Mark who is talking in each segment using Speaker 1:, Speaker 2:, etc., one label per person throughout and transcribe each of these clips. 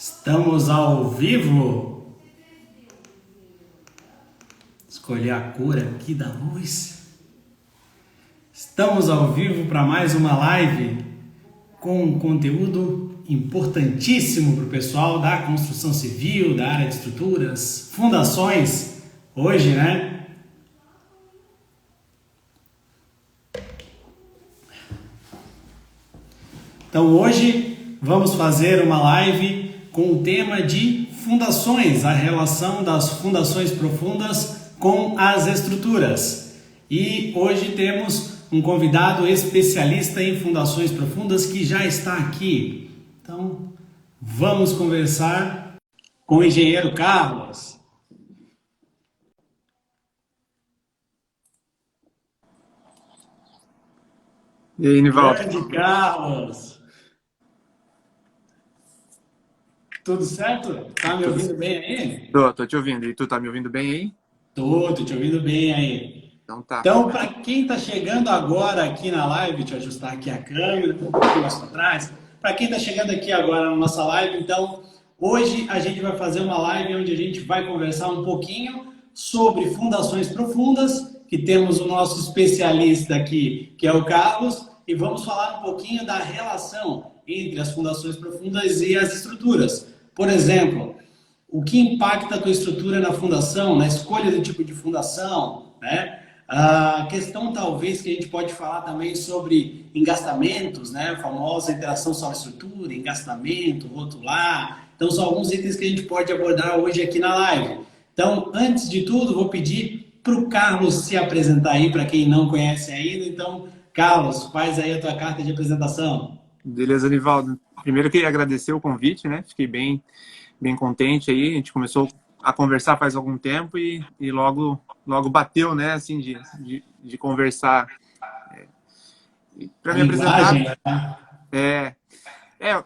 Speaker 1: Estamos ao vivo. Escolher a cor aqui da luz. Estamos ao vivo para mais uma live com um conteúdo importantíssimo para o pessoal da construção civil, da área de estruturas, fundações. Hoje, né? Então hoje vamos fazer uma live com o tema de fundações, a relação das fundações profundas com as estruturas. E hoje temos um convidado especialista em fundações profundas que já está aqui. Então, vamos conversar com o engenheiro Carlos.
Speaker 2: E aí, Nivaldo?
Speaker 1: Grande Carlos! Tudo certo? Tá me ouvindo bem aí?
Speaker 2: Tô te ouvindo. E tu tá me ouvindo bem aí?
Speaker 1: Tô te ouvindo bem aí.
Speaker 2: Então tá.
Speaker 1: Então, para quem está chegando agora aqui na live, deixa eu ajustar aqui a câmera, um pouquinho mais para trás. Para quem está chegando aqui agora na nossa live, então, hoje a gente vai fazer uma live onde a gente vai conversar um pouquinho sobre fundações profundas, que temos o nosso especialista aqui, que é o Carlos, e vamos falar um pouquinho da relação entre as fundações profundas e as estruturas. Por exemplo, o que impacta a tua estrutura na fundação, na escolha do tipo de fundação, né? A questão talvez que a gente pode falar também sobre engastamentos, né? A famosa interação solo-estrutura, engastamento, rotular. Então são alguns itens que a gente pode abordar hoje aqui na live. Então, antes de tudo, vou pedir para o Carlos se apresentar aí, para quem não conhece ainda. Então, Carlos, faz aí a tua carta de apresentação.
Speaker 2: Beleza, Nivaldo. Primeiro eu queria agradecer o convite, né? Fiquei bem contente aí. A gente começou a conversar faz algum tempo e logo bateu, né? Assim, de conversar. Para
Speaker 1: A
Speaker 2: me apresentar,
Speaker 1: linguagem, né?
Speaker 2: é, é,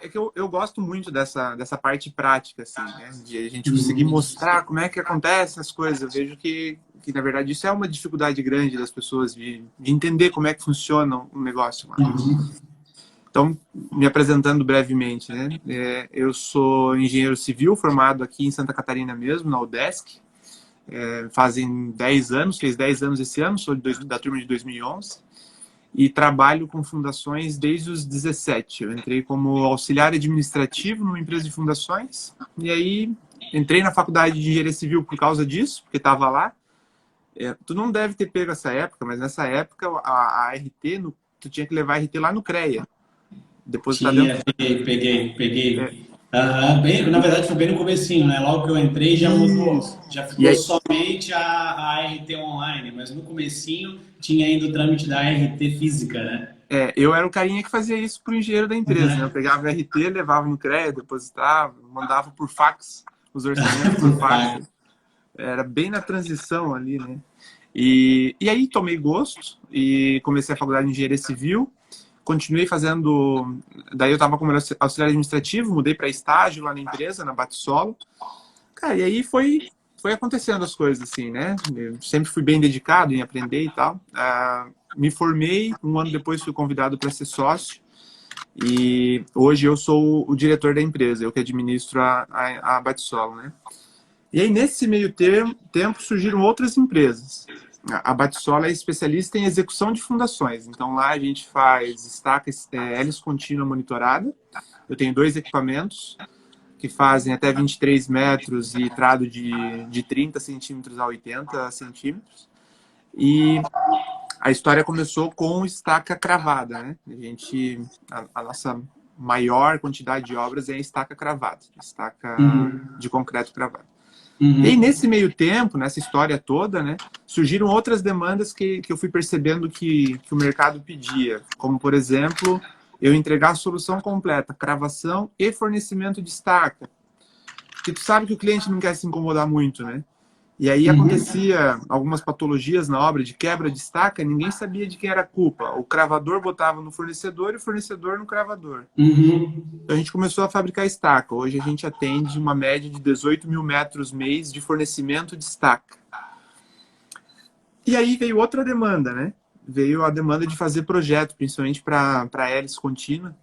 Speaker 2: é que eu gosto muito dessa parte prática, assim, né? De a gente conseguir mostrar como é que acontecem as coisas. Eu vejo que na verdade, isso é uma dificuldade grande das pessoas de entender como é que funciona um negócio lá. Então, me apresentando brevemente, né? Eu sou engenheiro civil formado aqui em Santa Catarina mesmo, na UDESC. Fazem 10 anos, fez 10 anos esse ano, sou da turma de 2011. E trabalho com fundações desde os 17. Eu entrei como auxiliar administrativo numa empresa de fundações. E aí, entrei na faculdade de engenharia civil por causa disso, porque estava lá. Tu não deve ter pego essa época, mas nessa época a RT, tu tinha que levar a RT lá no CREA. Depositar dentro.
Speaker 1: Tinha, peguei. Na verdade, foi bem no comecinho, né? Logo que eu entrei já mudou.
Speaker 2: Isso.
Speaker 1: Já
Speaker 2: E
Speaker 1: ficou
Speaker 2: aí,
Speaker 1: somente a RT online, mas no comecinho tinha ainda o trâmite da RT física, né?
Speaker 2: eu era o carinha que fazia isso pro engenheiro da empresa, né? Eu pegava a RT, levava no CREA, depositava, mandava por fax, os orçamentos por
Speaker 1: Por
Speaker 2: fax.
Speaker 1: fax.
Speaker 2: Era bem na transição ali, né? E aí tomei gosto e comecei a faculdade de engenharia civil. Continuei fazendo. Daí eu estava como auxiliar administrativo, mudei para estágio lá na empresa, na Batisolo. Cara, e aí foi acontecendo as coisas, assim, né? Eu sempre fui bem dedicado em aprender e tal. Me formei, um ano depois fui convidado para ser sócio. E hoje eu sou o diretor da empresa, eu que administro a Batisolo, né? E aí, nesse meio tempo, surgiram outras empresas. A Batisolo é especialista em execução de fundações. Então, lá a gente faz estaca hélice contínua monitorada. Eu tenho 2 equipamentos que fazem até 23 metros e trado de 30 centímetros a 80 centímetros. E a história começou com estaca cravada, né? A nossa maior quantidade de obras é a estaca cravada, estaca
Speaker 1: Uhum.
Speaker 2: de concreto cravado. E aí,
Speaker 1: Uhum.
Speaker 2: nesse meio tempo, nessa história toda, né, surgiram outras demandas que eu fui percebendo que o mercado pedia, como, por exemplo, eu entregar a solução completa, cravação e fornecimento de estaca. Porque tu sabe que o cliente não quer se incomodar muito, né? E aí
Speaker 1: Uhum.
Speaker 2: acontecia algumas patologias na obra de quebra de estaca, ninguém sabia de quem era a culpa. O cravador botava no fornecedor e o fornecedor no cravador.
Speaker 1: Uhum.
Speaker 2: Então a gente começou a fabricar estaca. Hoje a gente atende uma média de 18 mil metros mês de fornecimento de estaca. E aí veio outra demanda, né? Veio a demanda de fazer projeto, principalmente para hélice contínua.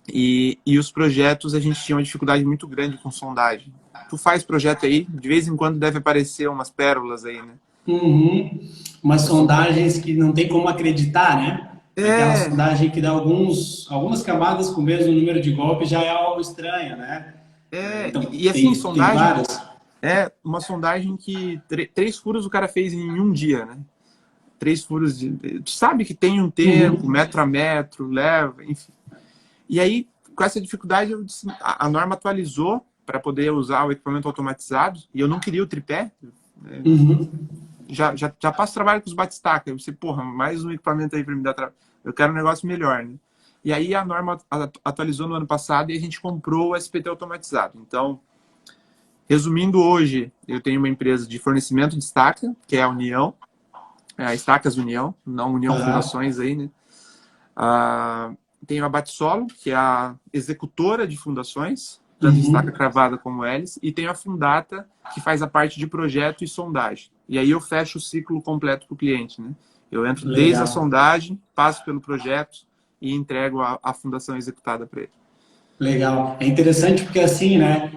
Speaker 2: E os projetos, a gente tinha uma dificuldade muito grande com sondagem. Tu faz projeto aí, de vez em quando deve aparecer umas pérolas aí, né?
Speaker 1: Uhum. Umas sondagens que não tem como acreditar, né? Aquela
Speaker 2: É,
Speaker 1: sondagem que dá algumas camadas com o mesmo número de golpes já é algo estranho, né? Então,
Speaker 2: e assim,
Speaker 1: tem
Speaker 2: sondagem,
Speaker 1: várias.
Speaker 2: uma sondagem que 3 furos o cara fez em um dia, né? 3 furos tu sabe que tem um tempo,
Speaker 1: Uhum.
Speaker 2: metro a metro, leva, enfim. E aí, com essa dificuldade, a norma atualizou para poder usar o equipamento automatizado, e eu não queria o tripé, né?
Speaker 1: Uhum.
Speaker 2: Já passo trabalho com os batistaca. Eu pensei, porra, mais um equipamento aí para me dar trabalho. Eu quero um negócio melhor, né? E aí a norma atualizou no ano passado e a gente comprou o SPT automatizado. Então, resumindo, hoje eu tenho uma empresa de fornecimento de estaca, que é a União, a Estacas União, não União
Speaker 1: Aham.
Speaker 2: Fundações aí, né? Ah, tenho a Batsolo, que é a executora de fundações, tanto estaca
Speaker 1: Uhum.
Speaker 2: cravada como hélice, e tenho a Fundata, que faz a parte de projeto e sondagem. E aí eu fecho o ciclo completo para o cliente, né? Eu entro desde a
Speaker 1: Legal.
Speaker 2: sondagem, passo pelo projeto e entrego a fundação executada para ele.
Speaker 1: Legal. É interessante porque assim, né?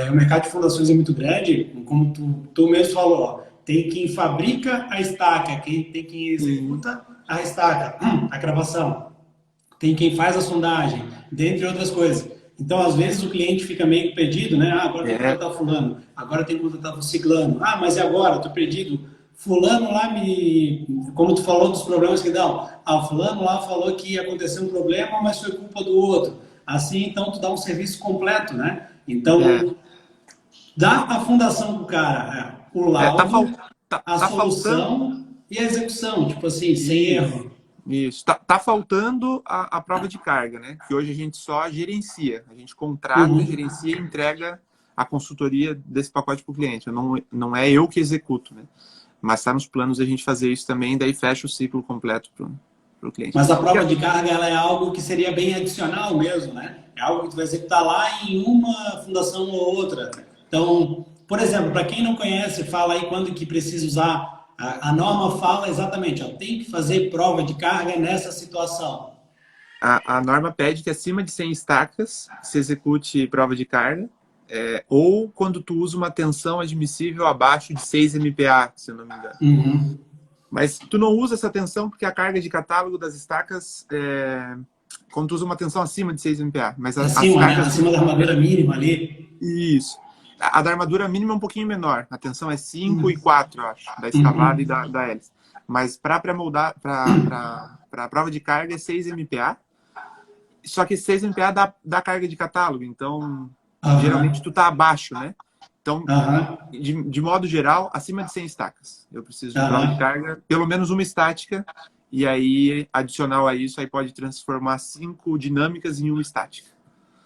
Speaker 1: O mercado de fundações é muito grande, como tu mesmo falou, ó, tem quem fabrica a estaca, tem quem
Speaker 2: Sim.
Speaker 1: executa a estaca, a cravação, tem quem faz a sondagem, dentre outras coisas. Então, às vezes, o cliente fica meio perdido, né? Ah, agora tem que
Speaker 2: É,
Speaker 1: contratar fulano, agora tem que contratar o ciclano. Ah, mas e agora? Estou perdido. Fulano lá me... Como tu falou dos problemas que dão. Ah, fulano lá falou que ia acontecer um problema, mas foi culpa do outro. Assim, então, tu dá um serviço completo, né?
Speaker 2: é,
Speaker 1: Então, dá a fundação pro cara, o
Speaker 2: tá,
Speaker 1: laudo, a
Speaker 2: tá faltando.
Speaker 1: solução e a execução. Tipo assim, sem
Speaker 2: Isso.
Speaker 1: erro.
Speaker 2: Isso. Tá faltando a prova de carga, né? Que hoje a gente só gerencia. A gente contrata,
Speaker 1: Uhum.
Speaker 2: gerencia e entrega a consultoria desse pacote para o cliente. Não é eu que executo, né? Mas está nos planos a gente fazer isso também, daí fecha o ciclo completo para o cliente.
Speaker 1: Mas a
Speaker 2: Porque,
Speaker 1: prova de carga ela é algo que seria bem adicional mesmo, né? É algo que tu vai executar lá em uma fundação ou outra. Então, por exemplo, para quem não conhece, fala aí quando que precisa usar. A norma fala exatamente, ó, tem que fazer prova de carga nessa situação.
Speaker 2: a norma pede que acima de 100 estacas se execute prova de carga, ou quando tu usa uma tensão admissível abaixo de 6 MPa, se eu não me engano.
Speaker 1: Uhum.
Speaker 2: Mas tu não usa essa tensão porque a carga de catálogo das estacas quando tu usa uma tensão acima de 6 MPa. Mas as
Speaker 1: Acima, né?
Speaker 2: cargas.
Speaker 1: Acima da armadura mínima ali.
Speaker 2: Isso. A da armadura mínima é um pouquinho menor. A tensão é 5 e
Speaker 1: Uhum.
Speaker 2: 4, eu acho, da escavada e
Speaker 1: Uhum.
Speaker 2: da hélice. Mas para pré-moldar, para a prova de carga é 6 MPa. Só que 6 MPa dá carga de catálogo. Então, geralmente
Speaker 1: Aham.
Speaker 2: tu tá abaixo, né? Então,
Speaker 1: Aham.
Speaker 2: de modo geral, acima de 100 estacas. Eu preciso de prova de
Speaker 1: Aham.
Speaker 2: carga, pelo menos uma estática, e aí, adicional a isso, aí pode transformar 5 dinâmicas em uma estática.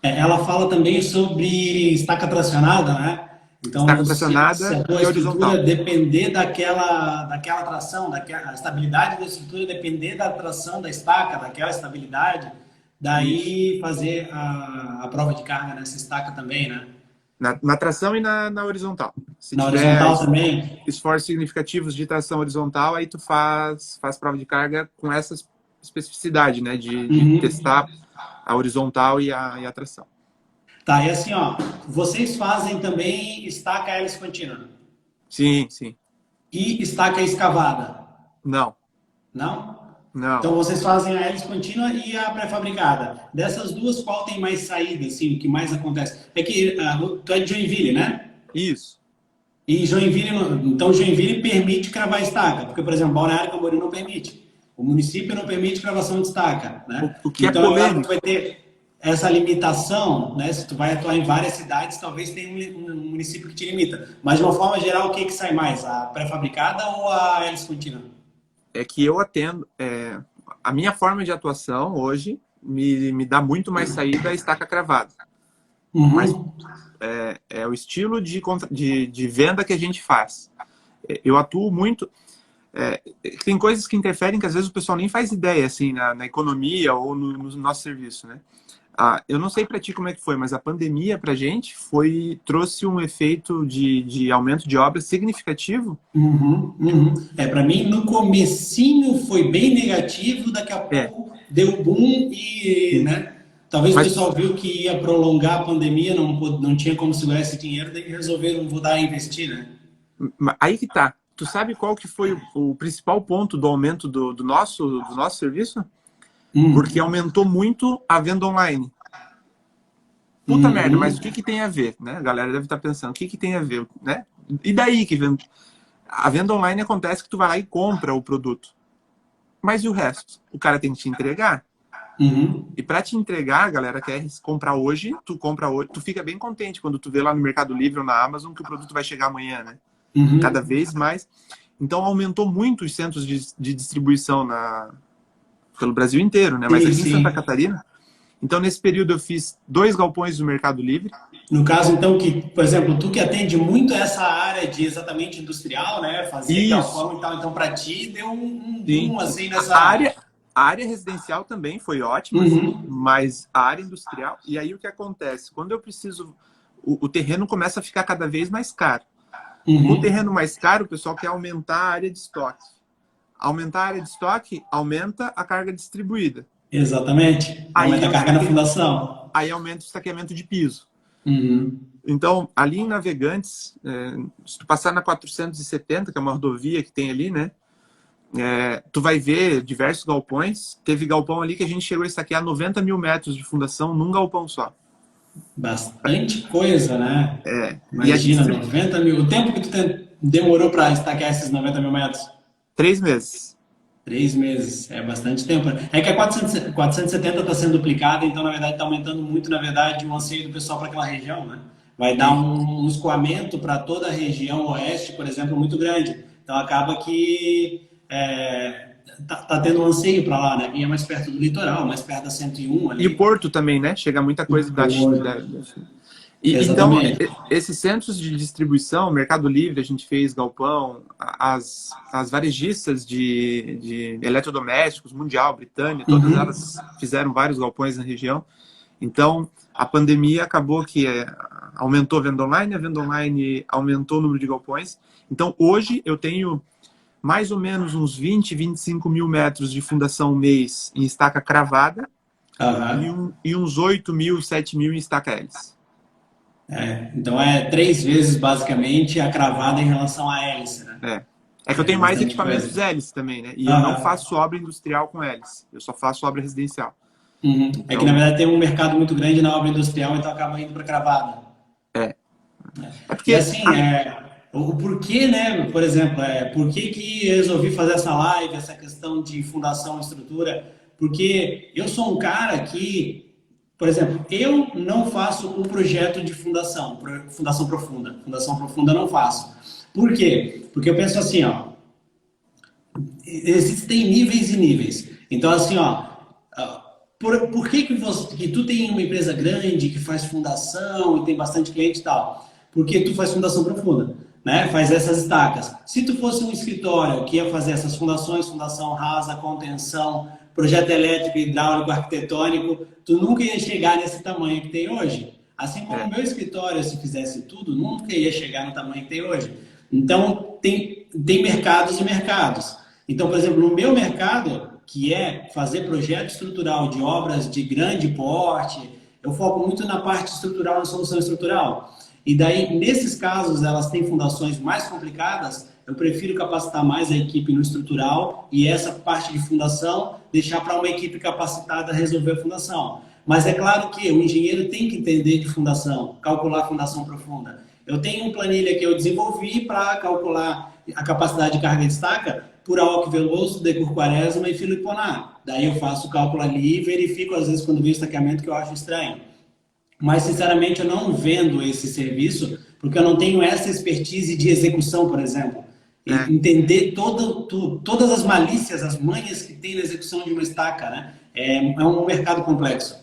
Speaker 1: Ela fala também sobre estaca tracionada, né? Então,
Speaker 2: Estaca
Speaker 1: se
Speaker 2: pressionada
Speaker 1: a tua
Speaker 2: e horizontal.
Speaker 1: estrutura depender daquela tração, a estabilidade da estrutura depender da tração da estaca, daquela estabilidade,
Speaker 2: Isso.
Speaker 1: daí fazer a prova de carga nessa estaca também, né?
Speaker 2: Na tração e na horizontal. Se
Speaker 1: Na
Speaker 2: tiver
Speaker 1: horizontal também.
Speaker 2: esforços significativos de tração horizontal, aí tu faz prova de carga com essa especificidade, né? De
Speaker 1: Uhum.
Speaker 2: testar a horizontal e a tração.
Speaker 1: Tá, e assim, ó, vocês fazem também estaca hélice contínua
Speaker 2: Sim, sim.
Speaker 1: e estaca escavada,
Speaker 2: Não,
Speaker 1: não?
Speaker 2: não.
Speaker 1: Então vocês fazem a hélice contínua e a pré-fabricada. Dessas duas, qual tem mais saída, assim, o que mais acontece? É que tu é de Joinville, né?
Speaker 2: Isso.
Speaker 1: E Joinville, então Joinville permite cravar estaca, porque, por exemplo, Balneário Camboriú não permite. O município não permite cravação de estaca, né?
Speaker 2: O que é
Speaker 1: Então eu acho que tu
Speaker 2: polêmico
Speaker 1: vai ter essa limitação, né? Se tu vai atuar em várias cidades, talvez tenha um município que te limita. Mas de uma forma geral, o que sai mais? A pré-fabricada ou a hélice contínua?
Speaker 2: é que eu atendo. A minha forma de atuação hoje me dá muito mais saída a estaca cravada. Mas
Speaker 1: Uhum.
Speaker 2: é o estilo de venda que a gente faz. Eu atuo muito. Tem coisas que interferem que às vezes o pessoal nem faz ideia, assim, na economia ou no nosso serviço, né? Eu não sei para ti como é que foi, mas a pandemia para a gente trouxe um efeito de aumento de obras significativo.
Speaker 1: Uhum, uhum. Para mim, no comecinho foi bem negativo, daqui a
Speaker 2: É,
Speaker 1: pouco deu boom e,
Speaker 2: sim.
Speaker 1: né? Talvez o
Speaker 2: Mas
Speaker 1: pessoal viu que ia prolongar a pandemia, não tinha como segurar esse dinheiro, daí resolveram voltar a investir, né?
Speaker 2: aí que tá. Tu sabe qual que foi o principal ponto do aumento do nosso serviço? Porque
Speaker 1: Hum,
Speaker 2: aumentou muito a venda online. Puta merda, mas o
Speaker 1: uhum,
Speaker 2: que que tem a ver, né? A galera deve estar pensando, o que que tem a ver, né? E daí que a venda online acontece que tu vai lá e compra o produto. Mas e o resto? O cara tem que te entregar.
Speaker 1: uhum,
Speaker 2: E para te entregar, a galera quer comprar hoje, tu compra hoje, tu fica bem contente quando tu vê lá no Mercado Livre ou na Amazon que o produto vai chegar amanhã, né? Cada
Speaker 1: uhum.
Speaker 2: vez mais. Então aumentou muito os centros de distribuição pelo Brasil inteiro, né? Mas
Speaker 1: Sim,
Speaker 2: aqui em Santa
Speaker 1: sim.
Speaker 2: Catarina, então nesse período eu fiz 2 galpões do Mercado Livre.
Speaker 1: No caso, então, que, por exemplo, tu que atende muito essa área de exatamente industrial, né? Fazer
Speaker 2: Isso,
Speaker 1: galpão e tal, então para ti deu um
Speaker 2: sim.
Speaker 1: boom assim
Speaker 2: A
Speaker 1: nessa.
Speaker 2: área, a área residencial também foi ótima, assim,
Speaker 1: Uhum,
Speaker 2: mas a área industrial. E aí o que acontece? Quando eu preciso. O terreno começa a ficar cada vez mais caro. O
Speaker 1: uhum.
Speaker 2: terreno mais caro, o pessoal quer aumentar a área de estoque. Aumentar a área de estoque aumenta a carga distribuída.
Speaker 1: Exatamente.
Speaker 2: Aí,
Speaker 1: Aumenta a
Speaker 2: o
Speaker 1: carga na
Speaker 2: estaque...
Speaker 1: fundação.
Speaker 2: Aí aumenta o estaqueamento de piso.
Speaker 1: Uhum.
Speaker 2: Então, ali em Navegantes, se tu passar na 470, que é uma rodovia que tem ali, né? Tu vai ver diversos galpões. Teve galpão ali que a gente chegou a estaquear 90 mil metros de fundação num galpão só.
Speaker 1: Bastante coisa, né?
Speaker 2: E a
Speaker 1: Imagina,
Speaker 2: distribuição,
Speaker 1: 90 mil. O tempo que tu demorou para estaquear esses 90 mil metros?
Speaker 2: 3 meses.
Speaker 1: 3 meses. É bastante tempo. É que a 470 está sendo duplicada, então, na verdade, está aumentando muito, na verdade, o anseio do pessoal para aquela região, né? Vai dar
Speaker 2: Sim.
Speaker 1: um escoamento para toda a região oeste, por exemplo, muito grande. Então, acaba que tá tendo um anseio para lá, né? E é mais perto do litoral, mais perto da 101
Speaker 2: E o
Speaker 1: ali.
Speaker 2: Porto também, né? Chega muita
Speaker 1: O
Speaker 2: coisa
Speaker 1: Porto.
Speaker 2: Então,
Speaker 1: Exatamente.
Speaker 2: esses centros de distribuição, Mercado Livre, a gente fez galpão, as varejistas de eletrodomésticos, Mundial, Britânia, todas
Speaker 1: Uhum.
Speaker 2: elas fizeram vários galpões na região. Então, a pandemia acabou que aumentou a venda online aumentou o número de galpões. Então, hoje eu tenho mais ou menos uns 25 mil metros de fundação mês em estaca cravada
Speaker 1: Aham.
Speaker 2: e uns 8 mil, 7 mil em estaca hélice.
Speaker 1: Então é 3 vezes basicamente a cravada em relação à hélice, né?
Speaker 2: É. É que eu
Speaker 1: É
Speaker 2: tenho mais
Speaker 1: bastante
Speaker 2: equipamentos
Speaker 1: coisa.
Speaker 2: hélice também, né? E eu não
Speaker 1: Aham.
Speaker 2: faço obra industrial com hélice. Eu só faço obra residencial.
Speaker 1: Uhum. É que na
Speaker 2: Então,
Speaker 1: verdade tem um mercado muito grande na obra industrial, então acaba indo para cravada.
Speaker 2: é. É
Speaker 1: E
Speaker 2: porque.
Speaker 1: assim, o porquê, né? Por exemplo, por que eu resolvi fazer essa live, essa questão de fundação e estrutura? Porque eu sou um cara que, por exemplo, eu não faço um projeto de fundação, fundação profunda. Fundação profunda eu não faço. Por quê? Porque eu penso assim, ó, existem níveis e níveis. Então, assim, ó, por que tu tem uma empresa grande que faz fundação e tem bastante cliente e tal? Porque tu faz fundação profunda, né? Faz essas estacas. Se tu fosse um escritório que ia fazer essas fundações, fundação rasa, contenção, projeto elétrico, hidráulico, arquitetônico, tu nunca ia chegar nesse tamanho que tem hoje. Assim como o
Speaker 2: É,
Speaker 1: meu escritório, se fizesse tudo, nunca ia chegar no tamanho que tem hoje. Então, tem mercados e mercados. Então, por exemplo, no meu mercado, que é fazer projeto estrutural de obras de grande porte, eu foco muito na parte estrutural, na solução estrutural. E daí, nesses casos, elas têm fundações mais complicadas, eu prefiro capacitar mais a equipe no estrutural e essa parte de fundação deixar para uma equipe capacitada resolver a fundação. Mas é claro que o engenheiro tem que entender de fundação, calcular a fundação profunda. Eu tenho uma planilha que eu desenvolvi para calcular a capacidade de carga de estaca por Aoki Veloso, Decur Quaresma e Filipe Ponar. Daí eu faço o cálculo ali e verifico, às vezes, quando vejo estaqueamento que eu acho estranho. Mas, sinceramente, eu não vendo esse serviço porque eu não tenho essa expertise de execução, por exemplo.
Speaker 2: é,
Speaker 1: Entender todas as malícias, as manhas que tem na execução de uma estaca, né? É um mercado complexo.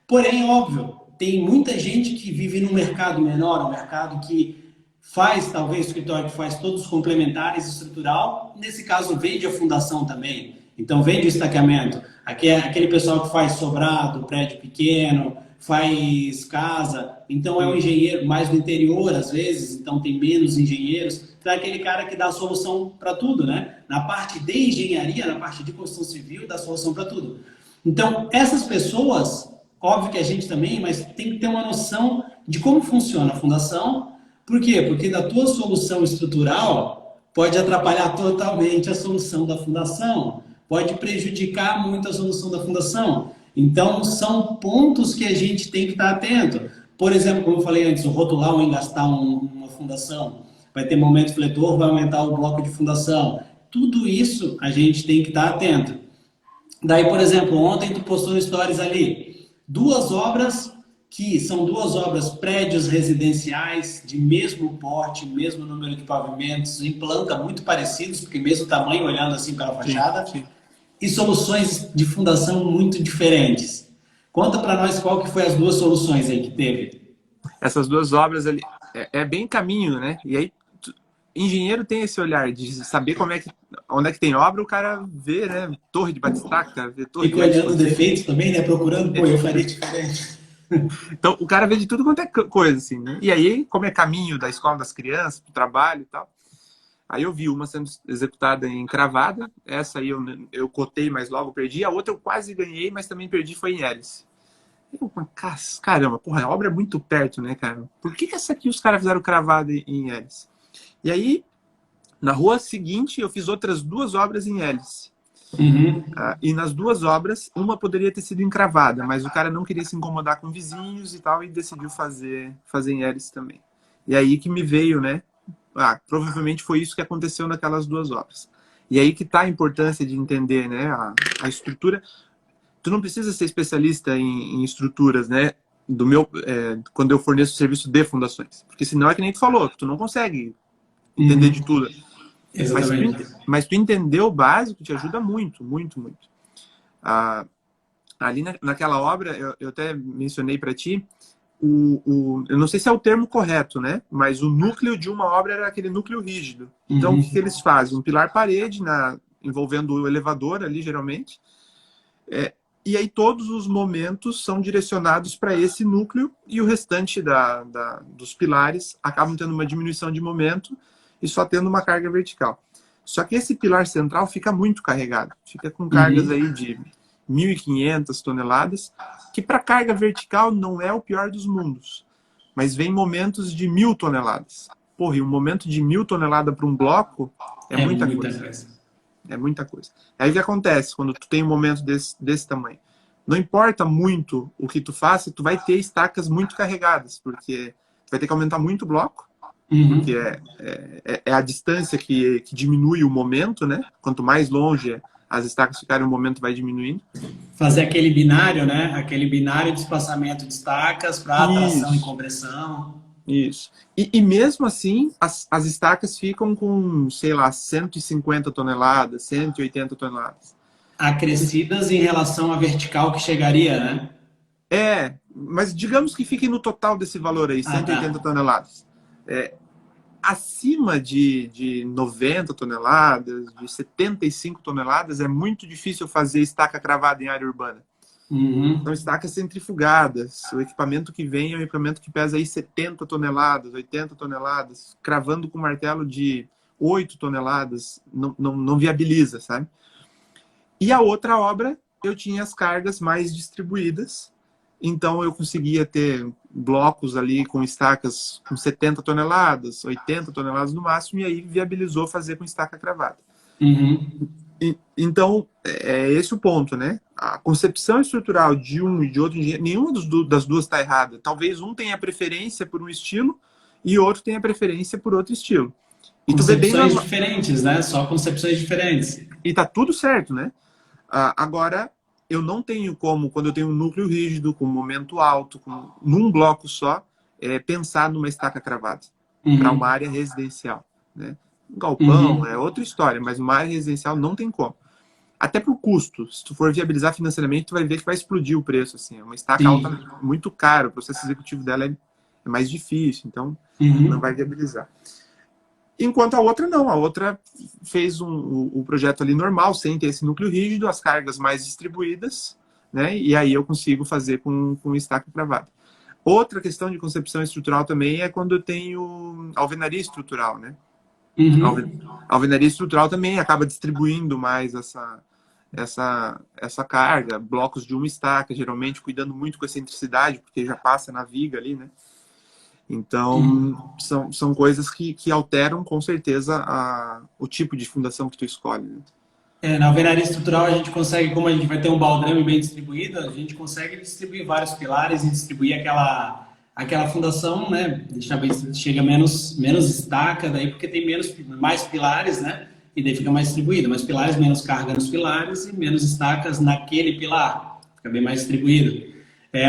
Speaker 1: Porém, óbvio, tem muita gente que vive num mercado menor, um mercado que faz, talvez, escritório que faz todos os complementares estrutural, nesse caso vende a fundação também. Então vende o estaqueamento. Aqui é aquele pessoal que faz sobrado, prédio pequeno, faz casa, então é um
Speaker 2: sim.
Speaker 1: engenheiro mais do interior às vezes, então tem menos engenheiros. Então é aquele cara que dá a solução para tudo, né? Na parte de engenharia, na parte de construção civil, dá a solução para tudo. Então, essas pessoas óbvio que a gente também, mas tem que ter uma noção de como funciona a fundação. Por quê? Porque da tua solução estrutural pode atrapalhar totalmente a solução da fundação, pode prejudicar muito a solução da fundação. Então, são pontos que a gente tem que estar atento. Por exemplo, como eu falei antes, o rotular ou engastar uma fundação, vai ter momento fletor, vai aumentar o bloco de fundação. Tudo isso a gente tem que estar atento. Daí, por exemplo, ontem tu postou no Stories ali, duas obras que são duas obras, prédios residenciais de mesmo porte, mesmo número de pavimentos, em planta muito parecidos, porque mesmo tamanho, olhando assim pela fachada,
Speaker 2: Sim.
Speaker 1: e soluções de fundação muito diferentes. Conta para nós qual que foi as duas soluções aí que teve.
Speaker 2: Essas duas obras ali é bem caminho, né? E aí engenheiro tem esse olhar de saber como é que, onde é que tem obra, o cara vê, né? Torre de batistaca, vê torre de
Speaker 1: Fica olhando
Speaker 2: Edson.
Speaker 1: defeitos também, né? Procurando, pô, eu faria diferente.
Speaker 2: Então, o cara vê de tudo quanto é coisa, assim, né? E aí, como é caminho da escola das crianças, pro trabalho e tal, aí eu vi uma sendo executada em Cravada, essa aí eu cotei, mas logo perdi, a outra eu quase ganhei, mas também perdi, foi em Hélice. Eu, caramba, porra, a obra é muito perto, né, cara? Por que essa aqui os caras fizeram Cravada em Hélice? E aí, na rua seguinte, eu fiz outras duas obras em Hélice.
Speaker 1: Uhum.
Speaker 2: E nas duas obras, uma poderia ter sido encravada, mas o cara não queria se incomodar com vizinhos e tal, e decidiu fazer em Hélice também. E aí que me veio, né? Provavelmente foi isso que aconteceu naquelas duas obras. E aí que está a importância de entender, né, a estrutura. Tu não precisa ser especialista em estruturas, né? Quando eu forneço serviço de fundações. Porque senão é que nem tu falou, tu não consegue entender de tudo.
Speaker 1: Exatamente.
Speaker 2: Mas tu entender o básico te ajuda muito, muito, muito. Ali naquela obra, eu até mencionei para ti, eu não sei se é o termo correto, né? Mas o núcleo de uma obra era aquele núcleo rígido. Então, o que eles fazem? Um pilar-parede, envolvendo o elevador ali, geralmente. E aí todos os momentos são direcionados para esse núcleo e o restante dos pilares acabam tendo uma diminuição de momento e só tendo uma carga vertical. Só que esse pilar central fica muito carregado. Fica com cargas aí de 1.500 toneladas, que para carga vertical não é o pior dos mundos. Mas vem momentos de 1.000 toneladas. Porra, e um momento de 1.000 toneladas para um bloco é muita coisa. É muita coisa. Aí o que acontece quando tu tem um momento desse tamanho? Não importa muito o que tu faça, tu vai ter estacas muito carregadas, porque tu vai ter que aumentar muito o bloco, porque é a distância que diminui o momento, né? Quanto mais longe as estacas ficarem, o momento vai diminuindo.
Speaker 1: Fazer aquele binário, né? Aquele binário de espaçamento de estacas para tração e compressão.
Speaker 2: Isso. E mesmo assim, as estacas ficam com, sei lá, 150 toneladas, 180 toneladas.
Speaker 1: Acrescidas em relação à vertical que chegaria, né?
Speaker 2: Mas digamos que fique no total desse valor aí, 180 toneladas. Acima de 90 toneladas, de 75 toneladas, é muito difícil fazer estaca cravada em área urbana. São estacas centrifugadas. O equipamento que vem é um equipamento que pesa aí 70 toneladas, 80 toneladas, cravando com martelo de 8 toneladas, não viabiliza, sabe? E a outra obra, eu tinha as cargas mais distribuídas, então eu conseguia ter blocos ali com estacas com 70 toneladas, 80 toneladas no máximo, e aí viabilizou fazer com estaca cravada. Então, é esse o ponto, né? A concepção estrutural de um e de outro engenheiro, nenhuma das duas está errada. Talvez um tenha preferência por um estilo e outro tenha preferência por outro estilo. E
Speaker 1: concepções diferentes, né? Só concepções diferentes.
Speaker 2: E tá tudo certo, né? Agora, eu não tenho como, quando eu tenho um núcleo rígido, com momento alto, num bloco só, pensar numa estaca cravada para uma área residencial, né? Um galpão é outra história, mas uma área residencial não tem como. Até pro custo, se tu for viabilizar financeiramente, tu vai ver que vai explodir o preço, assim. Uma estaca alta muito cara, o processo executivo dela é mais difícil, então não vai viabilizar. Enquanto a outra não, a outra fez o projeto ali normal, sem ter esse núcleo rígido, as cargas mais distribuídas, né? E aí eu consigo fazer com estaca cravada. Outra questão de concepção estrutural também é quando eu tenho alvenaria estrutural, né? A alvenaria estrutural também acaba distribuindo mais essa carga, blocos de uma estaca, geralmente cuidando muito com a excentricidade, porque já passa na viga ali, né? Então, são coisas que alteram com certeza o tipo de fundação que tu escolhe, né?
Speaker 1: Na alvenaria estrutural a gente consegue, como a gente vai ter um baldrame bem distribuído, a gente consegue distribuir vários pilares e distribuir aquela fundação, né? Deixar bem, chega menos estaca, daí porque tem mais pilares, né? E daí fica mais distribuído. Mais pilares, menos carga nos pilares e menos estacas naquele pilar. Fica bem mais distribuído.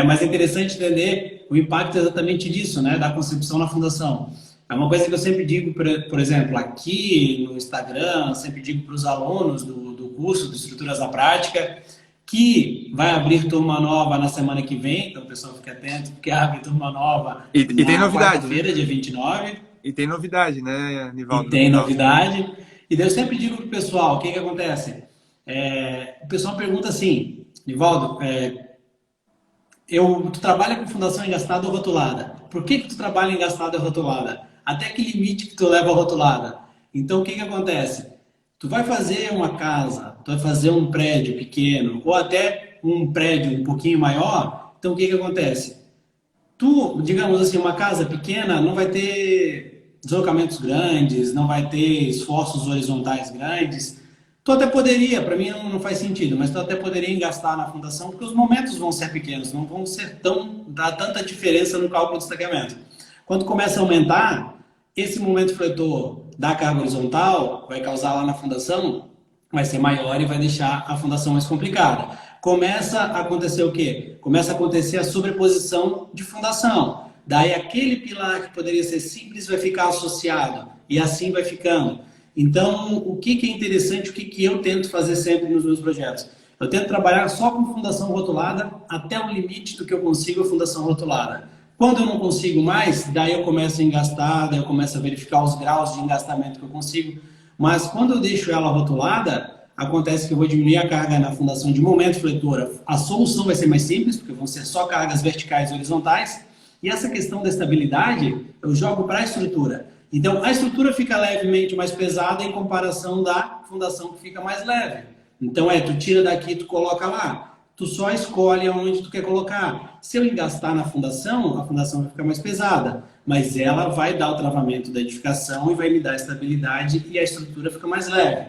Speaker 1: Mas é interessante entender o impacto exatamente disso, né? Da concepção na fundação. É uma coisa que eu sempre digo, por exemplo, aqui no Instagram, sempre digo para os alunos do curso de Estruturas da Prática, que vai abrir turma nova na semana que vem, então o pessoal fica atento, porque abre turma nova
Speaker 2: E tem
Speaker 1: na
Speaker 2: novidade,
Speaker 1: quarta-feira,
Speaker 2: né?
Speaker 1: dia 29.
Speaker 2: E tem novidade, né, Nivaldo?
Speaker 1: E
Speaker 2: No
Speaker 1: tem
Speaker 2: final.
Speaker 1: novidade. E daí eu sempre digo para o pessoal, o que acontece? O pessoal pergunta assim, Nivaldo, tu trabalha com fundação engastada ou rotulada. Por que tu trabalha engastada ou rotulada? Até que limite que tu leva a rotulada? Então, o que acontece? Tu vai fazer uma casa, tu vai fazer um prédio pequeno, ou até um prédio um pouquinho maior, então o que acontece? Tu, digamos assim, uma casa pequena não vai ter deslocamentos grandes, não vai ter esforços horizontais grandes. Tu até poderia, para mim não faz sentido, mas tu até poderia engastar na fundação, porque os momentos vão ser pequenos, não vão ser dar tanta diferença no cálculo de destacamento. Quando começa a aumentar, esse momento fletor da carga horizontal vai causar lá na fundação, vai ser maior e vai deixar a fundação mais complicada. Começa a acontecer o quê? Começa a acontecer a sobreposição de fundação. Daí aquele pilar que poderia ser simples vai ficar associado e assim vai ficando. Então, o que é interessante, o que eu tento fazer sempre nos meus projetos? Eu tento trabalhar só com fundação rotulada até o limite do que eu consigo a fundação rotulada. Quando eu não consigo mais, daí eu começo a engastar, daí eu começo a verificar os graus de engastamento que eu consigo. Mas quando eu deixo ela rotulada, acontece que eu vou diminuir a carga na fundação de momento fletora. A solução vai ser mais simples, porque vão ser só cargas verticais e horizontais. E essa questão da estabilidade, eu jogo para a estrutura. Então, a estrutura fica levemente mais pesada em comparação da fundação que fica mais leve. Então, tu tira daqui, tu coloca lá. Tu só escolhe onde tu quer colocar. Se eu engastar na fundação, a fundação vai ficar mais pesada, mas ela vai dar o travamento da edificação e vai me dar estabilidade e a estrutura fica mais leve.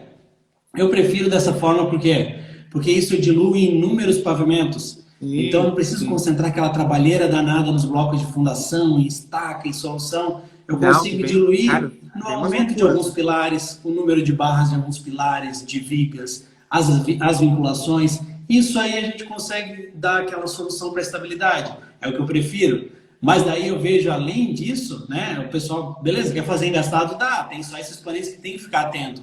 Speaker 1: Eu prefiro dessa forma porque isso dilui em inúmeros pavimentos. Então, eu não preciso concentrar aquela trabalheira danada nos blocos de fundação, em estaca, em solução. Eu consigo diluir no aumento de alguns pilares, o número de barras de alguns pilares, de vigas, as vinculações. Isso aí a gente consegue dar aquela solução para a estabilidade. É o que eu prefiro. Mas daí eu vejo, além disso, né, o pessoal, beleza, quer fazer engastado? Dá, tem só esses paneis que tem que ficar atento.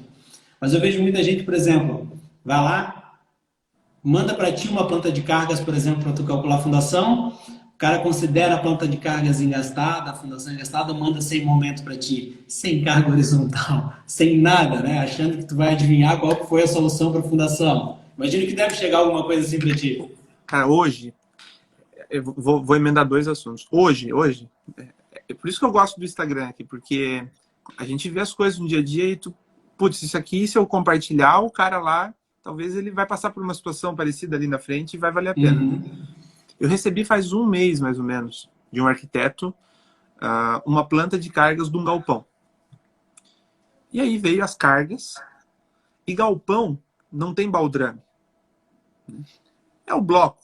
Speaker 1: Mas eu vejo muita gente, por exemplo, vai lá, manda para ti uma planta de cargas, por exemplo, para tu calcular a fundação, o cara considera a planta de cargas engastada, a fundação engastada, manda sem momento para ti, sem carga horizontal, sem nada, né? Achando que tu vai adivinhar qual foi a solução para a fundação. Imagino que deve chegar alguma coisa assim para ti.
Speaker 2: Cara, hoje, eu vou emendar dois assuntos. Hoje, é por isso que eu gosto do Instagram aqui, porque a gente vê as coisas no dia a dia e tu, putz, isso aqui, se eu compartilhar, o cara lá, talvez ele vai passar por uma situação parecida ali na frente e vai valer a pena. Eu recebi faz um mês, mais ou menos, de um arquiteto, uma planta de cargas de um galpão. E aí veio as cargas, e galpão não tem baldrame. É o bloco.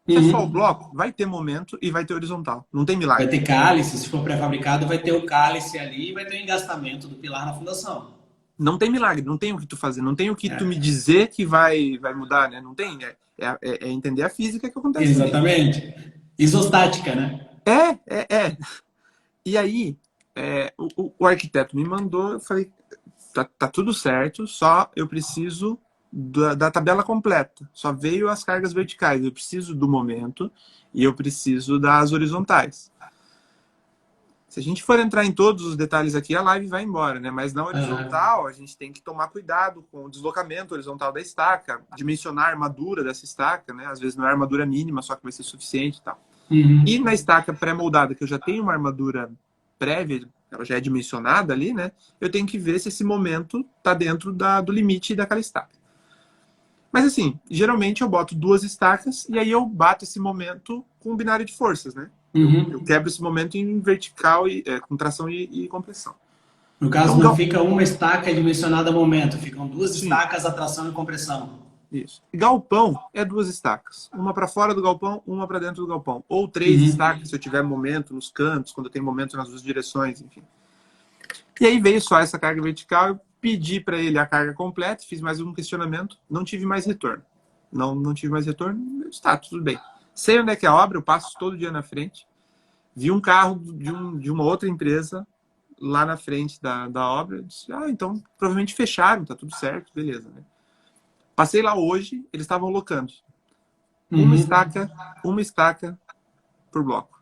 Speaker 2: É só o bloco, vai ter momento e vai ter horizontal. Não tem milagre.
Speaker 1: Vai ter cálice, se for pré-fabricado, vai ter o cálice ali e vai ter o engastamento do pilar na fundação.
Speaker 2: Não tem milagre, não tem o que tu fazer, não tem o que tu me dizer que vai mudar, né? Não tem. É entender a física que acontece.
Speaker 1: Exatamente. Ali. Isostática, né?
Speaker 2: E aí, o arquiteto me mandou, eu falei, tá tudo certo, só eu preciso da tabela completa. Só veio as cargas verticais, eu preciso do momento e eu preciso das horizontais. Se a gente for entrar em todos os detalhes aqui, a live vai embora, né? Mas na horizontal, a gente tem que tomar cuidado com o deslocamento horizontal da estaca, dimensionar a armadura dessa estaca, né? Às vezes não é armadura mínima, só que vai ser suficiente e tal. E na estaca pré-moldada, que eu já tenho uma armadura prévia, ela já é dimensionada ali, né? Eu tenho que ver se esse momento está dentro do limite daquela estaca. Mas assim, geralmente eu boto 2 estacas e aí eu bato esse momento com um binário de forças, né? Eu
Speaker 1: Uhum.
Speaker 2: quebro esse momento em vertical, com tração e compressão.
Speaker 1: No caso,
Speaker 2: Então,
Speaker 1: não fica uma estaca dimensionada a momento, ficam duas
Speaker 2: sim,
Speaker 1: estacas a tração e compressão.
Speaker 2: isso. Galpão é 2 estacas. Uma para fora do galpão, uma para dentro do galpão. Ou 3
Speaker 1: Uhum.
Speaker 2: estacas se eu tiver momento nos cantos, quando tem momento nas 2 direções, enfim. E aí veio só essa carga vertical, eu pedi para ele a carga completa, fiz mais um questionamento, não tive mais retorno. Não tive mais retorno, está tudo bem. Sei onde é que é a obra, eu passo todo dia na frente. Vi um carro de uma outra empresa lá na frente da obra. Eu disse, então provavelmente fecharam, tá tudo certo, beleza. Né? Passei lá hoje, eles estavam locando.
Speaker 1: Uhum.
Speaker 2: Uma estaca por bloco.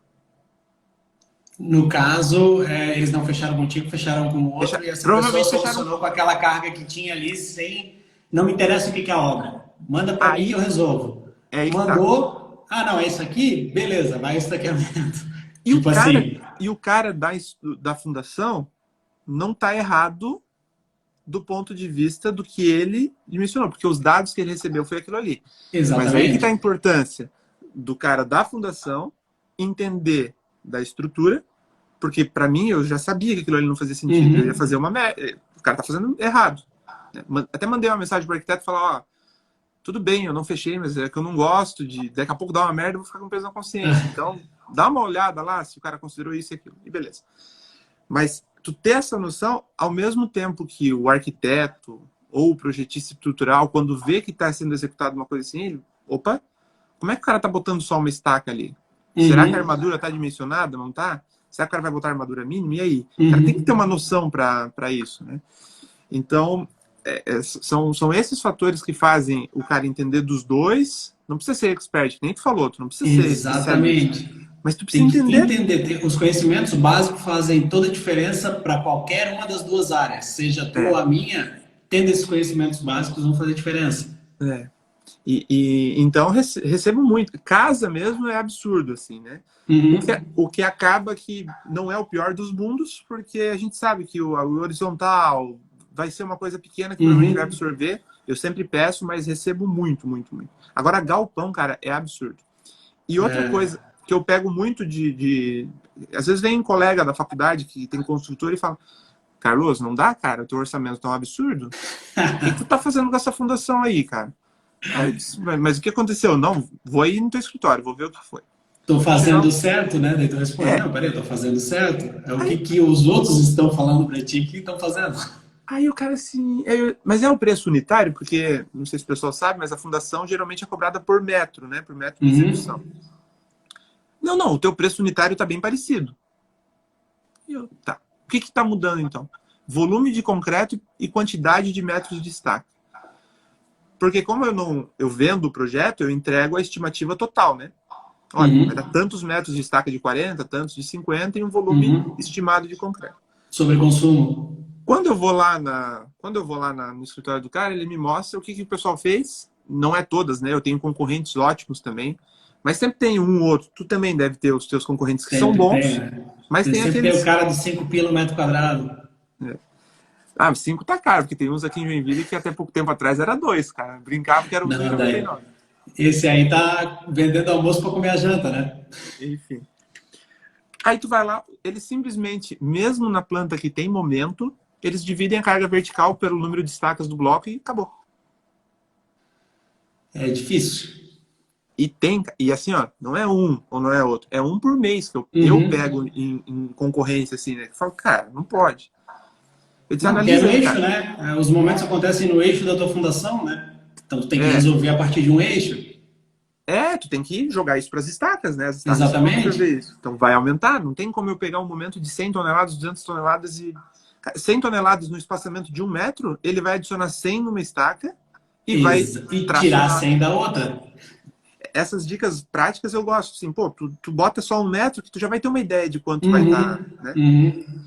Speaker 1: No caso, eles não fecharam contigo, fecharam com o outro e essa pessoa
Speaker 2: Provavelmente fecharam.
Speaker 1: solucionou com aquela carga que tinha ali sem. Não me interessa o que que é a obra. Manda para mim que eu
Speaker 2: Aí
Speaker 1: resolvo.
Speaker 2: é aí que tá.
Speaker 1: Mandou. Ah, não, é isso aqui? Beleza, vai esse daqui.
Speaker 2: E o
Speaker 1: Tipo
Speaker 2: cara,
Speaker 1: assim.
Speaker 2: e o cara da fundação não está errado do ponto de vista do que ele dimensionou, porque os dados que ele recebeu foi aquilo ali. Mas aí que está a
Speaker 1: Exatamente.
Speaker 2: importância do cara da fundação entender da estrutura, porque para mim eu já sabia que aquilo ali não fazia sentido. Eu ia
Speaker 1: Uhum.
Speaker 2: fazer uma o cara está fazendo errado. Até mandei uma mensagem para o arquiteto e falar, ó, tudo bem, eu não fechei, mas é que eu não gosto de daqui a pouco dar uma merda, eu vou ficar com peso na consciência. Então, dá uma olhada lá se o cara considerou isso e aquilo. E beleza. Mas tu ter essa noção, ao mesmo tempo que o arquiteto ou o projetista estrutural, quando vê que está sendo executado uma coisa assim, ele, opa, como é que o cara tá botando só uma estaca ali? Será que a
Speaker 1: Uhum.
Speaker 2: armadura tá dimensionada, não tá? Será que o cara vai botar a armadura mínima? E aí? O cara tem que ter uma
Speaker 1: Uhum.
Speaker 2: noção para isso, né? Então, são esses fatores que fazem o cara entender dos dois. Não precisa ser expert, nem tu falou, tu não precisa ser especialista.
Speaker 1: Exatamente.
Speaker 2: Mas tu precisa
Speaker 1: Tem que
Speaker 2: entender.
Speaker 1: entender. Os conhecimentos básicos fazem toda a diferença para qualquer uma das duas áreas. Seja a tua ou
Speaker 2: É,
Speaker 1: a minha, tendo esses conhecimentos básicos vão fazer diferença.
Speaker 2: é. Então recebo muito. Casa mesmo é absurdo, assim, né?
Speaker 1: Uhum.
Speaker 2: O que acaba que não é o pior dos mundos, porque a gente sabe que o horizontal vai ser uma coisa pequena que provavelmente vai
Speaker 1: Uhum.
Speaker 2: absorver. Eu sempre peço, mas recebo muito, muito, muito. Agora, galpão, cara, é absurdo. E outra
Speaker 1: É.
Speaker 2: coisa que eu pego muito às vezes vem um colega da faculdade que tem construtor e fala, Carlos, não dá, cara, o teu orçamento tá um absurdo. O que tu tá fazendo com essa fundação aí, cara? Aí eu disse, mas o que aconteceu? Não, vou aí no teu escritório, vou ver o que foi.
Speaker 1: Estou
Speaker 2: Chegou,
Speaker 1: fazendo certo, né? Daí tu responde,
Speaker 2: é,
Speaker 1: não, peraí, estou fazendo certo. É o
Speaker 2: aí,
Speaker 1: que os outros estão falando para ti que estão fazendo.
Speaker 2: aí o cara assim, mas é o preço unitário, porque, não sei se o pessoal sabe, mas a fundação geralmente é cobrada por metro, né? Por metro de execução.
Speaker 1: Uhum.
Speaker 2: Não, o teu preço unitário tá bem parecido. Tá. O que está mudando então? Volume de concreto e quantidade de metros de estaca. Porque como eu vendo o projeto, eu entrego a estimativa total, né? Olha, vai dar
Speaker 1: Uhum.
Speaker 2: tantos metros de estaca de 40, tantos de 50 e um volume
Speaker 1: Uhum.
Speaker 2: estimado de concreto.
Speaker 1: Sobre consumo.
Speaker 2: Quando eu vou lá no escritório do cara, ele me mostra o que o pessoal fez. Não é todas, né? Eu tenho concorrentes ótimos também, mas sempre tem um ou outro. Tu também deve ter os teus concorrentes que são
Speaker 1: Sempre tem,
Speaker 2: bons,
Speaker 1: né?
Speaker 2: mas tem
Speaker 1: Sempre tem o
Speaker 2: aqueles.
Speaker 1: cara de 5 pila o metro quadrado.
Speaker 2: Ah, 5 tá caro, porque tem uns aqui em Joinville que até pouco tempo atrás era 2, cara. Brincava que era um
Speaker 1: Não, daí.
Speaker 2: 1,99.
Speaker 1: Esse aí tá vendendo almoço para comer a janta, né?
Speaker 2: Enfim. Aí tu vai lá, eles simplesmente, mesmo na planta que tem momento, eles dividem a carga vertical pelo número de estacas do bloco e acabou.
Speaker 1: É difícil.
Speaker 2: E assim, ó, não é um ou não é outro, é um por mês que eu
Speaker 1: Uhum.
Speaker 2: pego em concorrência, assim, né? Que eu falo, cara, não pode. Eu disse,
Speaker 1: Não, que é
Speaker 2: analisa
Speaker 1: no
Speaker 2: aí,
Speaker 1: eixo,
Speaker 2: cara.
Speaker 1: né? Os momentos acontecem no eixo da tua fundação, né? Então tu tem que
Speaker 2: É,
Speaker 1: resolver a partir de um eixo.
Speaker 2: tu tem que jogar isso para as estacas, né? As estacas que vão absorver
Speaker 1: Exatamente.
Speaker 2: isso. Então vai aumentar. Não tem como eu pegar um momento de 100 toneladas, 200 toneladas 100 toneladas no espaçamento de 1 metro, ele vai adicionar 100 numa estaca e vai
Speaker 1: E tirar
Speaker 2: tracionar.
Speaker 1: 100 da outra.
Speaker 2: Essas dicas práticas eu gosto. Assim, pô, tu bota só 1 metro que tu já vai ter uma ideia de quanto vai estar,
Speaker 1: Uhum.
Speaker 2: né?
Speaker 1: Uhum.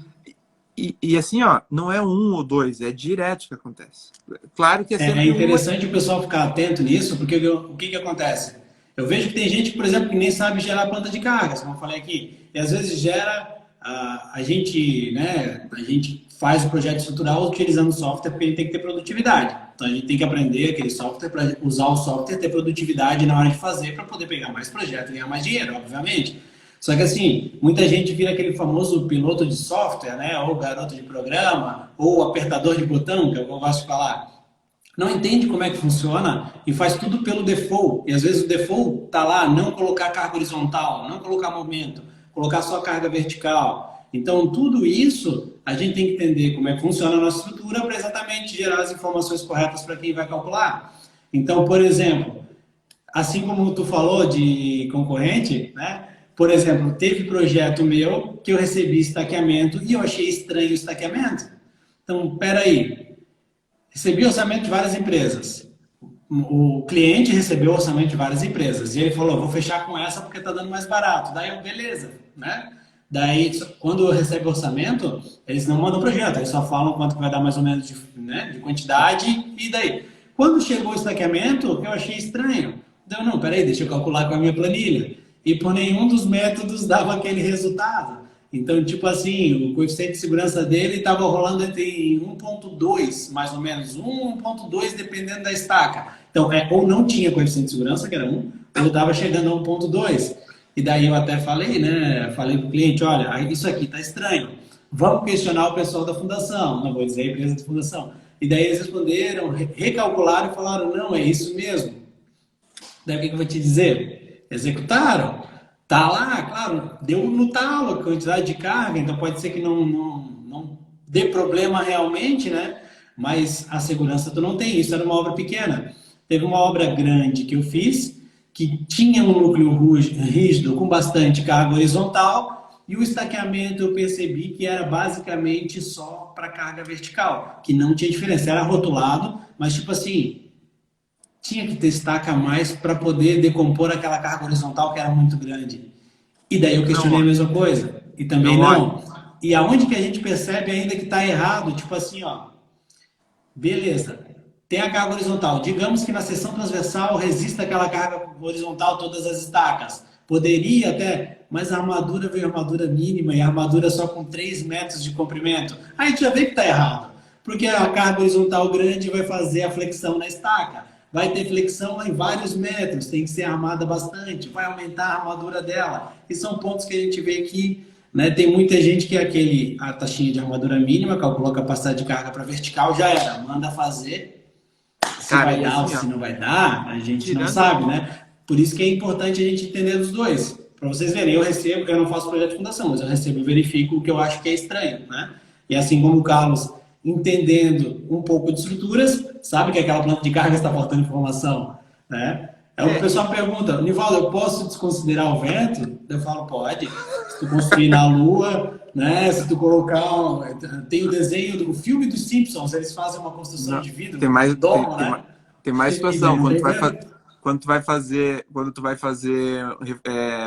Speaker 2: E assim, ó, não é um ou dois, é direto que acontece. Claro que é
Speaker 1: É
Speaker 2: sempre uma.
Speaker 1: interessante o pessoal ficar atento nisso, porque o que acontece? Eu vejo que tem gente, por exemplo, que nem sabe gerar planta de cargas, como eu falei aqui, e às vezes gera. a gente, né, a gente faz o projeto estrutural utilizando software porque a gente tem que ter produtividade. Então a gente tem que aprender aquele software para usar o software, ter produtividade na hora de fazer para poder pegar mais projeto e ganhar mais dinheiro, obviamente. Só que assim, muita gente vira aquele famoso piloto de software, né, ou garoto de programa, ou apertador de botão, que eu gosto de falar. Não entende como é que funciona e faz tudo pelo default. E às vezes o default está lá, não colocar carga horizontal, não colocar momento, colocar só carga vertical. Então, tudo isso a gente tem que entender como é que funciona a nossa estrutura para exatamente gerar as informações corretas para quem vai calcular. Então, por exemplo, assim como tu falou de concorrente, né? Por exemplo, teve projeto meu que eu recebi estaqueamento e eu achei estranho o estaqueamento. Então, peraí. Recebi orçamento de várias empresas. O cliente recebeu orçamento de várias empresas. E ele falou, vou fechar com essa porque está dando mais barato. Daí eu, beleza, né? Daí, quando recebe orçamento, eles não mandam projeto. Eles só falam quanto que vai dar mais ou menos de quantidade e daí. Quando chegou o estaqueamento, eu achei estranho. Então, não, peraí, deixa eu calcular com a minha planilha. E por nenhum dos métodos dava aquele resultado. Então, tipo assim, o coeficiente de segurança dele estava rolando entre 1,2, mais ou menos, 1,2 dependendo da estaca. Então, ou não tinha coeficiente de segurança, que era 1, ou estava chegando a 1,2. E daí eu até falei, né? Falei para o cliente, olha, isso aqui está estranho. Vamos questionar o pessoal da fundação, não vou dizer a empresa de fundação. E daí eles responderam, recalcularam e falaram, não, é isso mesmo. Daí o que eu vou te dizer? Executaram. Tá lá, claro, deu no talo a quantidade de carga, então pode ser que não dê problema realmente, né? Mas a segurança tu não tem, isso era uma obra pequena. Teve uma obra grande que eu fiz, que tinha um núcleo rígido com bastante carga horizontal, e o estaqueamento eu percebi que era basicamente só para carga vertical, que não tinha diferença, era rotulado, mas tipo assim, tinha que ter estaca a mais para poder decompor aquela carga horizontal que era muito grande. E daí eu questionei a mesma coisa. E também não. E aonde que a gente percebe ainda que está errado, tipo assim, ó, beleza, tem a carga horizontal. Digamos que na seção transversal resista aquela carga horizontal todas as estacas. Poderia até, mas a armadura veio armadura mínima e a armadura só com 3 metros de comprimento. Aí a gente já vê que está errado. Porque a carga horizontal grande vai fazer a flexão na estaca. Vai ter flexão em vários metros, tem que ser armada bastante, vai aumentar a armadura dela. E são pontos que a gente vê que, né, tem muita gente que é a taxinha de armadura mínima, calculou a capacidade de carga para vertical, já era, manda fazer. Se vai dar ou se não vai dar, a gente não sabe, né? Por isso que é importante a gente entender dos dois. Para vocês verem, eu não faço projeto de fundação, mas eu recebo e verifico o que eu acho que é estranho, né? E assim como o Carlos, entendendo um pouco de estruturas, sabe que aquela planta de carga está faltando informação, né? O pessoal pergunta, Nivaldo, eu posso desconsiderar o vento? Eu falo, pode. Se tu construir na Lua, né? Se tu colocar... Tem o desenho do filme dos Simpsons, eles fazem uma construção de vidro.
Speaker 2: Tem mais,
Speaker 1: domo, né?
Speaker 2: Tem mais situação. Quando tu vai fazer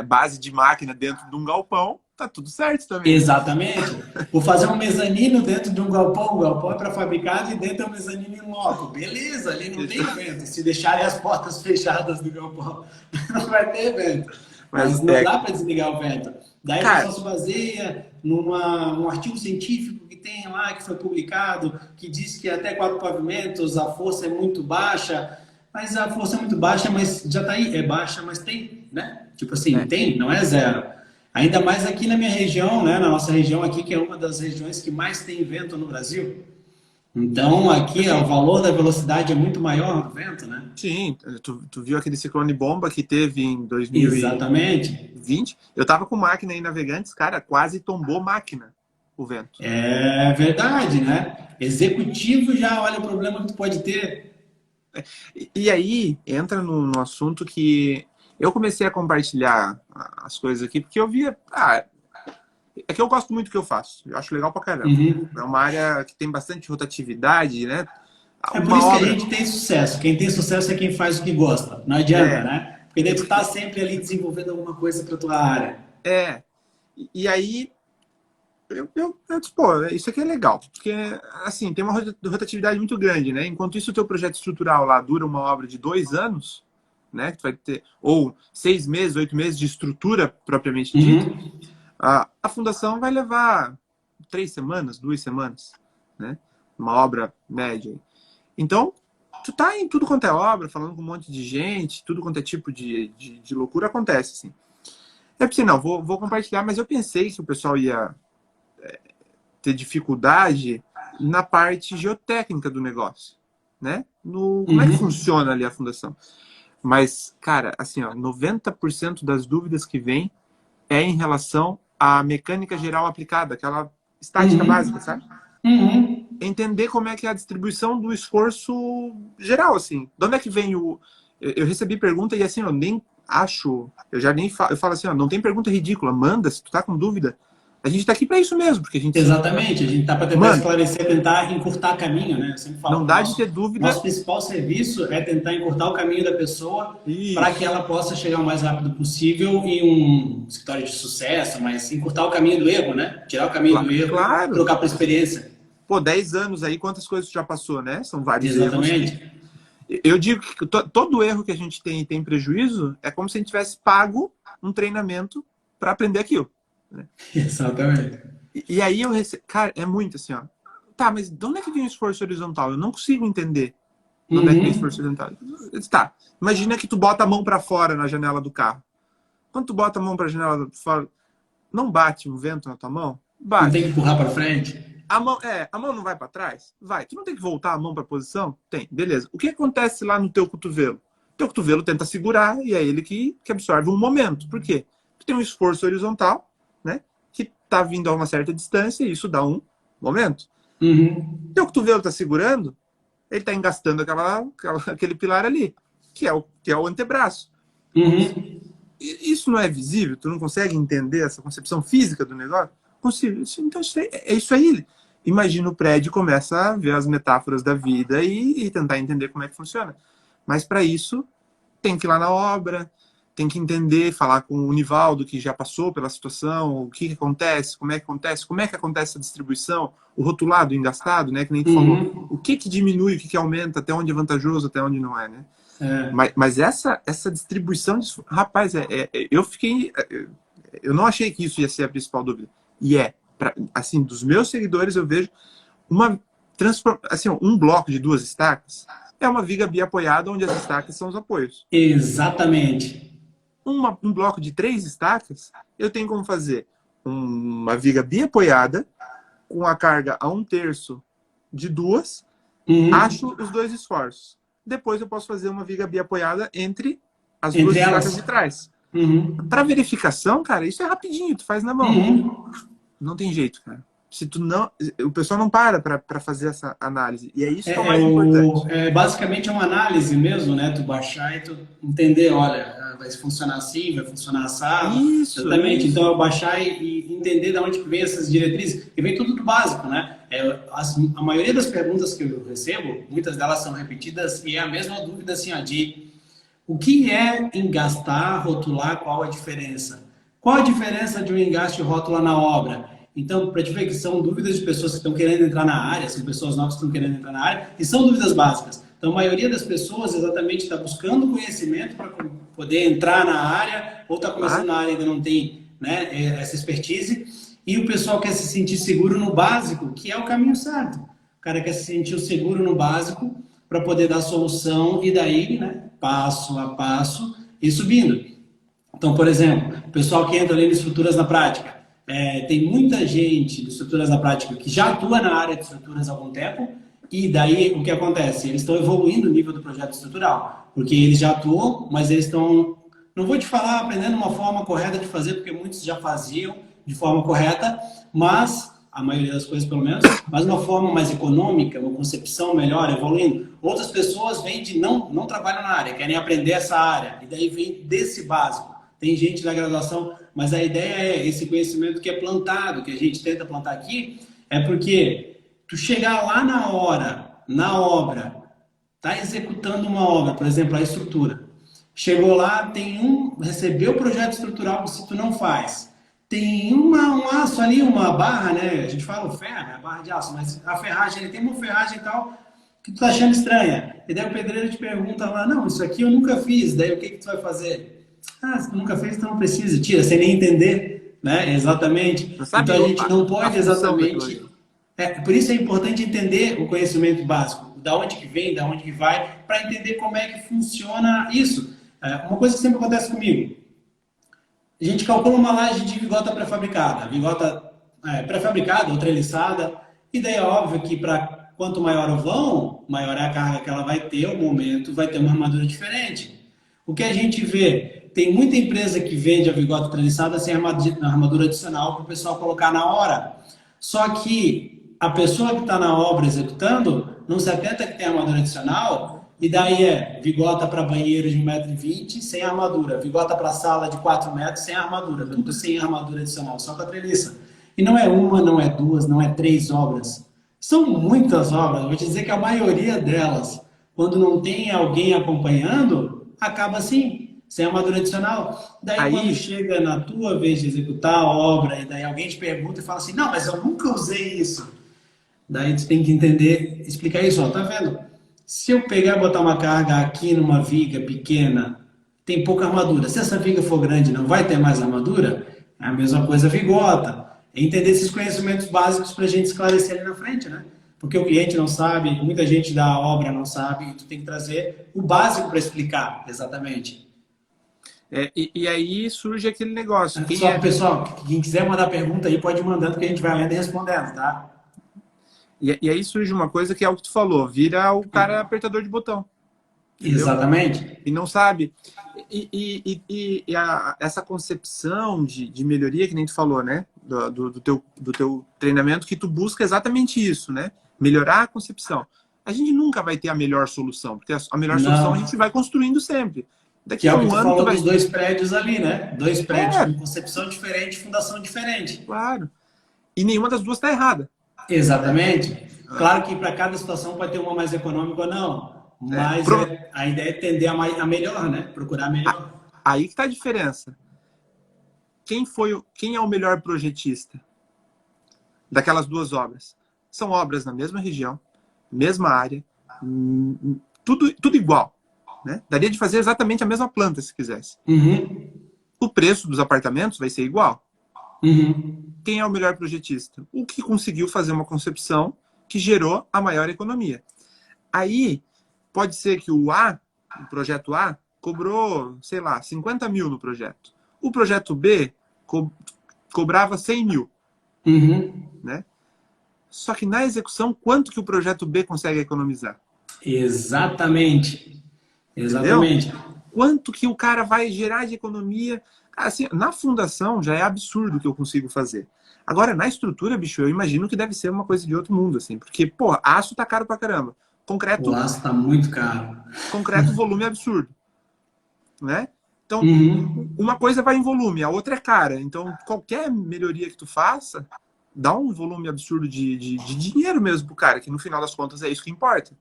Speaker 2: base de máquina dentro de um galpão, tá tudo certo também.
Speaker 1: Exatamente. Vou fazer um mezanino dentro de um galpão. O galpão é para fabricar e dentro é um mezanino em loco. Beleza, ali não tem vento. Se deixarem as portas fechadas do galpão, não vai ter vento. Mas não dá para desligar o vento. Daí a pessoa se baseia num artigo científico que tem lá, que foi publicado, que diz que até 4 pavimentos a força é muito baixa. Mas a força é muito baixa, mas já tá aí. É baixa, mas tem, né? Tipo assim, tem, não é zero. Ainda mais aqui na minha região, né? Na nossa região aqui, que é uma das regiões que mais tem vento no Brasil. Então, aqui o valor da velocidade é muito maior no vento, né?
Speaker 2: Sim, tu viu aquele ciclone bomba que teve em 2020?
Speaker 1: Exatamente.
Speaker 2: Eu tava com máquina aí navegantes, cara, quase tombou máquina o vento.
Speaker 1: É verdade, né? Executivo já olha o problema que tu pode ter.
Speaker 2: E aí, entra no assunto que eu comecei a compartilhar as coisas aqui, porque eu via... é que eu gosto muito do que eu faço. Eu acho legal pra caramba.
Speaker 1: Uhum.
Speaker 2: É uma área que tem bastante rotatividade, né?
Speaker 1: É por isso que a gente tem sucesso. Quem tem sucesso é quem faz o que gosta. Não adianta, né? Porque daí tu tá sempre ali desenvolvendo alguma coisa pra tua área.
Speaker 2: E aí... Eu disse, pô, isso aqui é legal, porque, assim, tem uma rotatividade muito grande, né? Enquanto isso, o teu projeto estrutural lá dura uma obra de 2 anos, né? Que tu vai ter, ou 6 meses, 8 meses de estrutura propriamente dita. A fundação vai levar 3 semanas, 2 semanas, né? Uma obra média. Então, tu tá em tudo quanto é obra, falando com um monte de gente, tudo quanto é tipo de loucura acontece, assim. Eu pensei, não, vou compartilhar, mas eu pensei que o pessoal ia ter dificuldade na parte geotécnica do negócio, né? Como é que funciona ali a fundação? Mas, cara, assim, ó, 90% das dúvidas que vem é em relação à mecânica geral aplicada, aquela estática básica, sabe? Entender como é que é a distribuição do esforço geral, assim. De onde é que vem o... Eu recebi pergunta e, assim, eu nem acho... Eu falo assim, ó, não tem pergunta ridícula. Manda, se tu tá com dúvida. A gente tá aqui para isso mesmo, porque a gente...
Speaker 1: Exatamente, a gente está para tentar
Speaker 2: Mano,
Speaker 1: esclarecer, tentar encurtar caminho, né? Eu sempre falo
Speaker 2: não
Speaker 1: que o
Speaker 2: dá de
Speaker 1: nosso,
Speaker 2: ter dúvida.
Speaker 1: nosso principal serviço é tentar encurtar o caminho da pessoa para que
Speaker 2: Isso.
Speaker 1: ela possa chegar o mais rápido possível em um escritório de sucesso, mas encurtar o caminho do erro, né? Tirar o caminho do erro e
Speaker 2: Claro.
Speaker 1: trocar para experiência.
Speaker 2: Pô, 10 anos aí, quantas coisas já passou, né? São vários erros.
Speaker 1: Exatamente.
Speaker 2: Eu digo que todo erro que a gente tem prejuízo é como se a gente tivesse pago um treinamento para aprender aquilo. Né?
Speaker 1: Exatamente.
Speaker 2: E aí eu recebo... Cara, é muito assim, ó. Tá, mas de onde é que vem o esforço horizontal? Eu não consigo entender de onde é que vem o esforço horizontal. Eu disse, tá, imagina que tu bota a mão para fora na janela do carro. Quando tu bota a mão para a janela de fora, não bate um vento na tua mão?
Speaker 1: Não tem
Speaker 2: Bate.
Speaker 1: que empurrar para frente?
Speaker 2: A mão não vai para trás? Vai. Tu não tem que voltar a mão para a posição? Tem. Beleza. O que acontece lá no teu cotovelo? Teu cotovelo tenta segurar e é ele que absorve um momento. Por quê? Tu tem um esforço horizontal, né? Que tá vindo a uma certa distância e isso dá um momento. Teu cotovelo tá segurando, ele tá engastando aquele pilar ali, que é o antebraço. Isso não é visível? Tu não consegue entender essa concepção física do negócio? Consigo. Então, é isso aí. Imagina o prédio e começa a ver as metáforas da vida e tentar entender como é que funciona. Mas para isso, tem que ir lá na obra, tem que entender, falar com o Nivaldo, que já passou pela situação, o que acontece, como é que acontece a distribuição, o rotulado, o engastado, né? Que nem tu falou. O que diminui, o que aumenta, até onde é vantajoso, até onde não é, né? Mas essa distribuição, rapaz, eu fiquei... Eu não achei que isso ia ser a principal dúvida. E assim, dos meus seguidores, eu vejo assim, um bloco de 2 estacas é uma viga biapoiada onde as estacas são os apoios.
Speaker 1: Exatamente.
Speaker 2: Um bloco de 3 estacas, eu tenho como fazer uma viga biapoiada com a carga a 1/3 de 2, acho os 2 esforços. Depois eu posso fazer uma viga biapoiada entre as 2 estacas de trás. Para verificação, cara, isso é rapidinho, tu faz na mão. Não tem jeito, cara. Se tu não, o pessoal não para fazer essa análise. E é isso que é o mais importante.
Speaker 1: Basicamente é uma análise mesmo, né? Tu baixar e tu entender, olha, vai funcionar assim, vai funcionar assado.
Speaker 2: Isso,
Speaker 1: exatamente.
Speaker 2: Isso.
Speaker 1: Então eu baixar e entender de onde que vem essas diretrizes. E vem tudo do básico, né? A maioria das perguntas que eu recebo, muitas delas são repetidas e é a mesma dúvida assim, ó, de o que é engastar, rotular, qual a diferença? Qual a diferença de um engaste e rótula na obra? Então, para te ver que são dúvidas de pessoas que estão querendo entrar na área, são pessoas novas que estão querendo entrar na área, e são dúvidas básicas. Então, a maioria das pessoas exatamente está buscando conhecimento para poder entrar na área, ou está começando na área e ainda não tem, né, essa expertise, e o pessoal quer se sentir seguro no básico, que é o caminho certo. O cara quer se sentir seguro no básico para poder dar solução e daí, né, passo a passo, ir subindo. Então, por exemplo, o pessoal que entra ali em estruturas na prática, tem muita gente de estruturas na prática que já atua na área de estruturas há algum tempo e daí o que acontece? Eles estão evoluindo o nível do projeto estrutural, porque eles já atuam, mas eles estão, não vou te falar aprendendo uma forma correta de fazer, porque muitos já faziam de forma correta, mas a maioria das coisas pelo menos, mas uma forma mais econômica, uma concepção melhor, evoluindo. Outras pessoas vêm de não trabalham na área, querem aprender essa área, e daí vem desse básico. Tem gente da graduação, mas a ideia é esse conhecimento que é plantado, que a gente tenta plantar aqui, é porque tu chegar lá na hora, na obra, tá executando uma obra, por exemplo, a estrutura. Chegou lá, recebeu o projeto estrutural, se tu não faz. Tem um aço ali, uma barra, né? A gente fala o ferro, a barra de aço, mas a ferragem, ele tem uma ferragem e tal, que tu tá achando estranha. E daí o pedreiro te pergunta lá, não, isso aqui eu nunca fiz, daí o que tu vai fazer? Ah, se tu nunca fez, então não precisa, tira, sem nem entender. né? Exatamente.
Speaker 2: Não sabe
Speaker 1: Então a gente não
Speaker 2: a
Speaker 1: pode
Speaker 2: função daquilo ali.
Speaker 1: exatamente. Por isso é importante entender o conhecimento básico, da onde que vem, da onde que vai, para entender como é que funciona isso. Uma coisa que sempre acontece comigo, a gente calcula uma laje de vigota pré-fabricada, vigota pré-fabricada ou treliçada, e daí é óbvio que para quanto maior o vão, maior é a carga que ela vai ter, o momento vai ter uma armadura diferente. O que a gente vê, tem muita empresa que vende a vigota treliçada sem armadura adicional para o pessoal colocar na hora. Só que a pessoa que está na obra executando não se atenta que tem armadura adicional, e daí é vigota para banheiro de 1,20 m sem armadura, vigota para sala de 4 metros sem armadura, tudo sem armadura adicional, só com a treliça. E não é uma, não é duas, não é três obras. São muitas obras, vou te dizer que a maioria delas, quando não tem alguém acompanhando, acaba assim, sem armadura adicional. Daí quando
Speaker 2: Aí,
Speaker 1: chega na tua vez de executar a obra, e daí alguém te pergunta e fala assim, não, mas eu nunca usei isso. Daí tu tem que entender, explicar isso, ó, tá vendo? Se eu pegar e botar uma carga aqui numa viga pequena, tem pouca armadura. Se essa viga for grande, não vai ter mais armadura? É a mesma coisa a vigota. É entender esses conhecimentos básicos para a gente esclarecer ali na frente, né? Porque o cliente não sabe, muita gente da obra não sabe, e tu tem que trazer o básico para explicar, exatamente.
Speaker 2: e aí surge aquele negócio.
Speaker 1: Só, pessoal, quem quiser mandar pergunta aí, pode ir mandando que a gente vai lendo e respondendo, tá?
Speaker 2: E aí surge uma coisa que é o que tu falou, vira o cara apertador de botão. Entendeu?
Speaker 1: Exatamente.
Speaker 2: E não sabe. Essa concepção de melhoria que nem tu falou, né? Do teu treinamento, que tu busca exatamente isso, né? Melhorar a concepção. A gente nunca vai ter a melhor solução, porque a melhor solução a gente vai construindo sempre. Daqui
Speaker 1: Que é
Speaker 2: a
Speaker 1: o que
Speaker 2: um
Speaker 1: tu
Speaker 2: ano
Speaker 1: falou
Speaker 2: tu vai...
Speaker 1: dos dois prédios ali, né? Dois prédios
Speaker 2: Claro,
Speaker 1: com concepção diferente, fundação diferente.
Speaker 2: claro. E nenhuma das duas está errada.
Speaker 1: Exatamente. Claro que para cada situação pode ter uma mais econômica ou não, mas a ideia é tender a melhor, né? Procurar melhor.
Speaker 2: Aí que está a diferença. Quem é o melhor projetista daquelas duas obras? São obras na mesma região, mesma área, tudo igual. Né? Daria de fazer exatamente a mesma planta se quisesse.
Speaker 1: Uhum.
Speaker 2: O preço dos apartamentos vai ser igual.
Speaker 1: Uhum.
Speaker 2: Quem é o melhor projetista? O que conseguiu fazer uma concepção que gerou a maior economia. Aí, pode ser que o projeto A, cobrou, sei lá, 50 mil no projeto. O projeto B cobrava 100 mil.
Speaker 1: Uhum.
Speaker 2: Né? Só que na execução, quanto que o projeto B consegue economizar?
Speaker 1: Exatamente. Exatamente.
Speaker 2: Entendeu? Quanto que o cara vai gerar de economia? Assim, na fundação já é absurdo o que eu consigo fazer. Agora, na estrutura, bicho, eu imagino que deve ser uma coisa de outro mundo, assim. Porque, pô, aço tá caro pra caramba. Concreto...
Speaker 1: O aço tá muito caro.
Speaker 2: Concreto, volume absurdo. Né? Então,
Speaker 1: Uhum.
Speaker 2: uma coisa vai em volume, a outra é cara. Então, qualquer melhoria que tu faça, dá um volume absurdo de dinheiro mesmo pro cara, que no final das contas é isso que importa.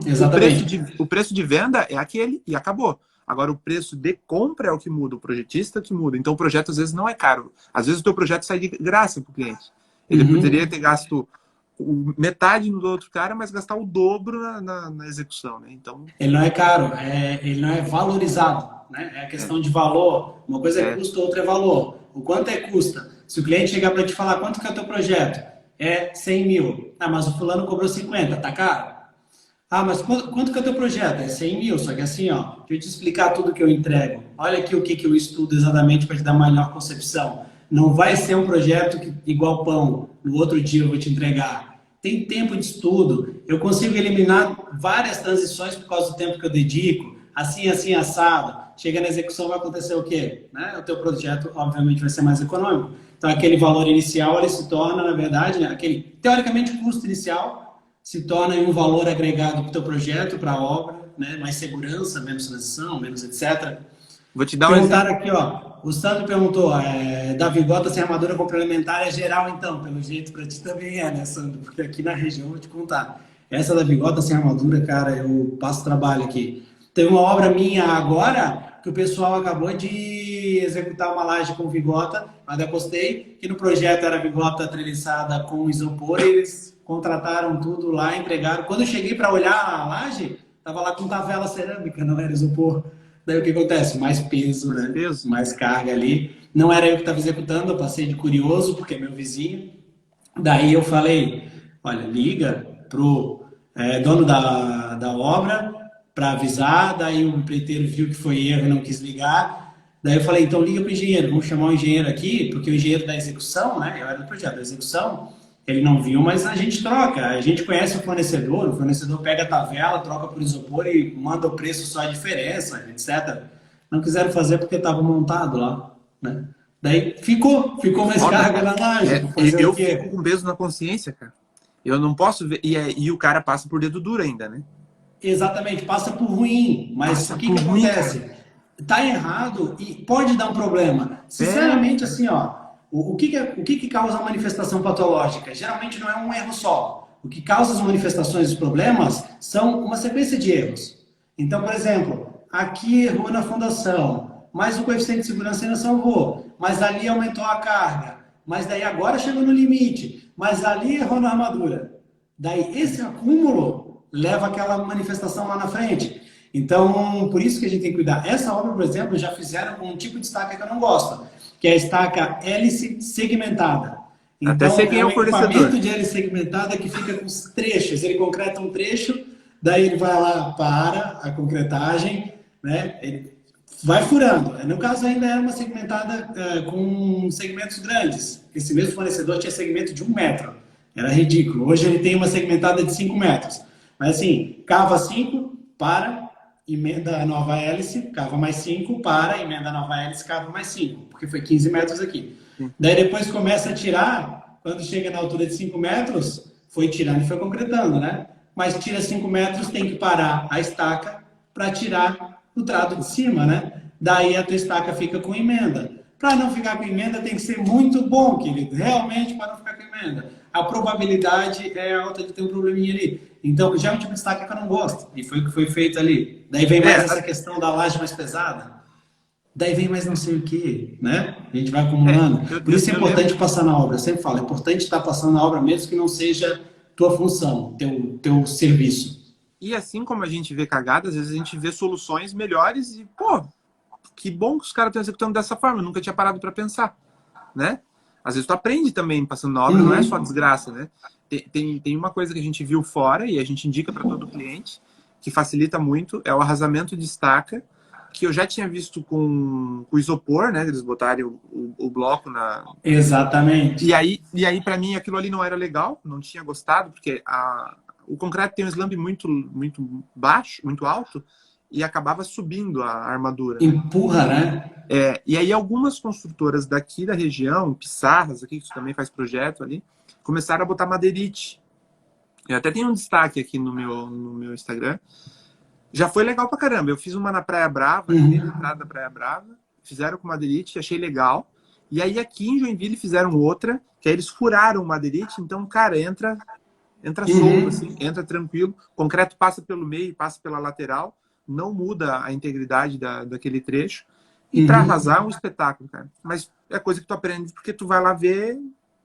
Speaker 1: Exatamente.
Speaker 2: O preço de venda é aquele e acabou. Agora, o preço de compra é o que muda, o projetista que muda. Então, o projeto às vezes não é caro. Às vezes o teu projeto sai de graça para o cliente. Ele poderia ter gasto metade no outro cara, mas gastar o dobro na execução. Né? Então,
Speaker 1: ele não é caro, ele não é valorizado. Né? É a questão de valor. Uma coisa é custo, outra é valor. O quanto é custa? Se o cliente chegar para te falar quanto que é o teu projeto, é 100 mil. Ah, mas o fulano cobrou 50, tá caro? Ah, mas quanto que é o teu projeto? É 100 mil, só que assim, ó, deixa eu te explicar tudo que eu entrego. Olha aqui o que eu estudo exatamente para te dar uma melhor concepção. Não vai ser um projeto igual pão, no outro dia eu vou te entregar. Tem tempo de estudo, eu consigo eliminar várias transições por causa do tempo que eu dedico, assim, assim, assado. Chega na execução, vai acontecer o quê? Né? O teu projeto, obviamente, vai ser mais econômico. Então, aquele valor inicial, ele se torna, na verdade, né, aquele, teoricamente, custo inicial, se torna um valor agregado para o teu projeto, para a obra, né? Mais segurança, menos transição, menos etc.
Speaker 2: Vou te dar um exemplo.
Speaker 1: Aqui, ó, o Sandro perguntou, da vigota sem armadura complementar é geral, então, pelo jeito para ti também é, né, Sandro? Porque aqui na região, vou te contar, essa da vigota sem armadura, cara, eu passo trabalho aqui. Teve uma obra minha agora, que o pessoal acabou de executar uma laje com vigota, mas eu postei, que no projeto era vigota treliçada com isopor, e eles contrataram tudo lá, entregaram. Quando eu cheguei para olhar a laje, tava lá com tavela cerâmica, não era isopor. Daí o que acontece? Mais peso, né? Mais carga ali. Não era eu que estava executando, eu passei de curioso, porque é meu vizinho. Daí eu falei, olha, liga pro dono da obra para avisar. Daí o empreiteiro viu que foi erro e não quis ligar. Daí eu falei, então liga para o engenheiro, vamos chamar o engenheiro aqui, porque o engenheiro da execução, né, eu era do projeto da execução, ele não viu, mas a gente troca, a gente conhece o fornecedor pega a tabela, troca por isopor e manda o preço só a diferença, etc. Não quiseram fazer porque estava montado lá, né? Daí ficou mais carga na laje.
Speaker 2: Eu fico com peso na consciência, cara. Eu não posso ver, e o cara passa por dedo duro ainda, né?
Speaker 1: Exatamente, passa por ruim, mas o que acontece? Tá errado e pode dar um problema. Sinceramente, assim, ó, o que causa a manifestação patológica? Geralmente não é um erro só. O que causa as manifestações dos problemas são uma sequência de erros. Então, por exemplo, aqui errou na fundação, mas o coeficiente de segurança ainda salvou, mas ali aumentou a carga, mas daí agora chegou no limite, mas ali errou na armadura. Daí esse acúmulo leva aquela manifestação lá na frente. Então, por isso que a gente tem que cuidar. Essa obra, por exemplo, já fizeram com um tipo de estaca que eu não gosto, que é a estaca hélice segmentada. Então,
Speaker 2: até sei quem é o fornecedor.
Speaker 1: Equipamento de hélice segmentada que fica com os trechos. Ele concreta um trecho, daí ele vai lá, para a concretagem, né? Ele vai furando. No caso, ainda era uma segmentada com segmentos grandes. Esse mesmo fornecedor tinha segmento de 1 metro. Era ridículo. Hoje ele tem uma segmentada de 5 metros. Mas assim, cava 5, para, emenda a nova hélice, cava mais 5, para, emenda a nova hélice, cava mais 5, porque foi 15 metros aqui. Daí depois começa a tirar, quando chega na altura de 5 metros, foi tirando e foi concretando, né? Mas tira 5 metros, tem que parar a estaca para tirar o trado de cima, né? Daí a tua estaca fica com emenda. Para não ficar com emenda, tem que ser muito bom, querido. Realmente, para não ficar com emenda. A probabilidade é alta de ter um probleminha ali. Então, já é um tipo de estaca que eu não gosto. E foi o que foi feito ali. Daí vem mais essa questão da laje mais pesada. Daí vem mais não sei o que, né? A gente vai acumulando. Por isso é importante passar na obra. Eu sempre falo, é importante estar passando na obra, mesmo que não seja tua função, teu serviço.
Speaker 2: E assim como a gente vê cagada, às vezes a gente vê soluções melhores e, pô, que bom que os caras estão executando dessa forma. Eu nunca tinha parado para pensar, né? Às vezes tu aprende também passando na obra, não é só desgraça, né? Tem uma coisa que a gente viu fora e a gente indica para todo cliente, que facilita muito, é o arrasamento de estaca, que eu já tinha visto com isopor, né? Eles botarem o bloco na...
Speaker 1: Exatamente.
Speaker 2: E aí para mim, aquilo ali não era legal, não tinha gostado, porque o concreto tem um slamb muito baixo, muito alto, e acabava subindo a armadura.
Speaker 1: Empurra, né?
Speaker 2: E aí algumas construtoras daqui da região, Pissarras, aqui, que também faz projeto ali, começaram a botar madeirite. Eu até tenho um destaque aqui no meu Instagram. Já foi legal pra caramba. Eu fiz uma na Praia Brava, ali na entrada da Praia Brava. Fizeram com madeirite, achei legal. E aí aqui em Joinville fizeram outra, que aí eles furaram o madeirite. Então, cara, entra solto, assim, entra tranquilo. O concreto passa pelo meio, passa pela lateral. Não muda a integridade daquele trecho. E para arrasar é um espetáculo, cara. Mas é coisa que tu aprende porque tu vai lá ver...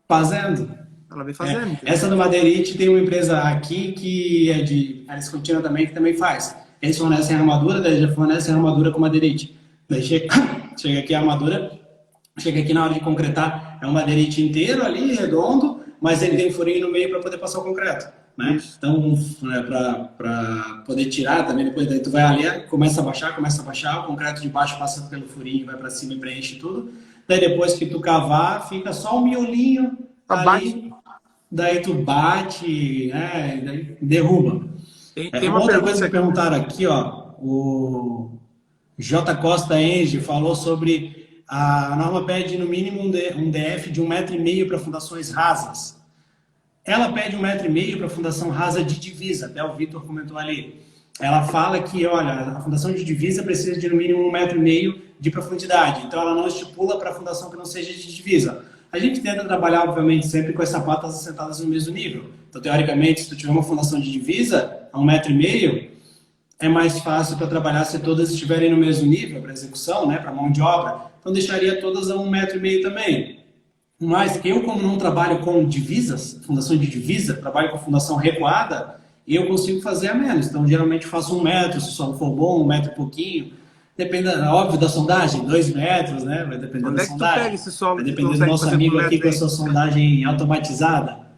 Speaker 1: Fazendo.
Speaker 2: Ela vem fazendo.
Speaker 1: Essa do madeirite tem uma empresa aqui que é de Ares Contínua também, que também faz. Eles fornecem armadura, daí já fornecem armadura com madeirite. Daí chega aqui a armadura, chega aqui na hora de concretar, é um madeirite inteiro ali, redondo, mas ele tem um furinho no meio para poder passar o concreto, né? Então, para poder tirar também, depois daí tu vai ali, começa a baixar, o concreto de baixo passa pelo furinho, vai para cima e preenche tudo. Daí depois que tu cavar, fica só o miolinho ali, daí tu bate, né? Daí derruba. Tem uma outra coisa que perguntaram aqui, ó, o J. Costa Enge falou sobre a norma pede no mínimo um DF de 1,5 m para fundações rasas. Ela pede 1,5 m para fundação rasa de divisa, até o Vitor comentou ali. Ela fala que, olha, a fundação de divisa precisa de no mínimo 1,5 m de profundidade, então ela não estipula para a fundação que não seja de divisa. A gente tenta trabalhar, obviamente, sempre com as sapatas assentadas no mesmo nível. Então, teoricamente, se tu tiver uma fundação de divisa a 1,5 m, é mais fácil para trabalhar se todas estiverem no mesmo nível para execução, né, para mão de obra. Então, deixaria todas a 1,5 m também. Mas eu, como não trabalho com divisas, fundação de divisa, trabalho com fundação recuada, eu consigo fazer a menos. Então, geralmente faço 1 metro, se o solo for bom, 1 metro e pouquinho. Depende, óbvio, da sondagem, 2 metros, né? Vai depender da
Speaker 2: Onde é que tu pega
Speaker 1: sondagem.
Speaker 2: esse solo
Speaker 1: Vai
Speaker 2: que tu
Speaker 1: depender do
Speaker 2: consegue
Speaker 1: nosso
Speaker 2: fazer com
Speaker 1: amigo
Speaker 2: um
Speaker 1: aqui
Speaker 2: metro
Speaker 1: com a
Speaker 2: aí?
Speaker 1: sua sondagem automatizada.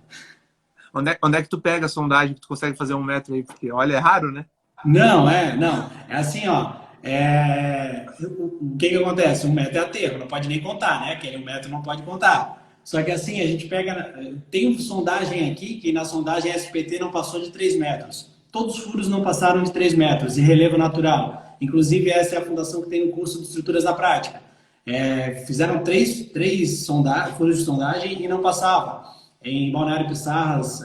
Speaker 2: Onde é que tu pega a sondagem que tu consegue fazer um metro aí? Porque, olha, é raro, né?
Speaker 1: Não. É assim, ó. O que que acontece? 1 metro é aterro, não pode nem contar, né? Aquele 1 metro não pode contar. Só que assim, a gente pega. Tem uma sondagem aqui que na sondagem SPT não passou de 3 metros. Todos os furos não passaram de 3 metros, e relevo natural. Inclusive, essa é a fundação que tem no curso de estruturas da prática. Fizeram furos de sondagem e não passava. Em Balneário Pissarras,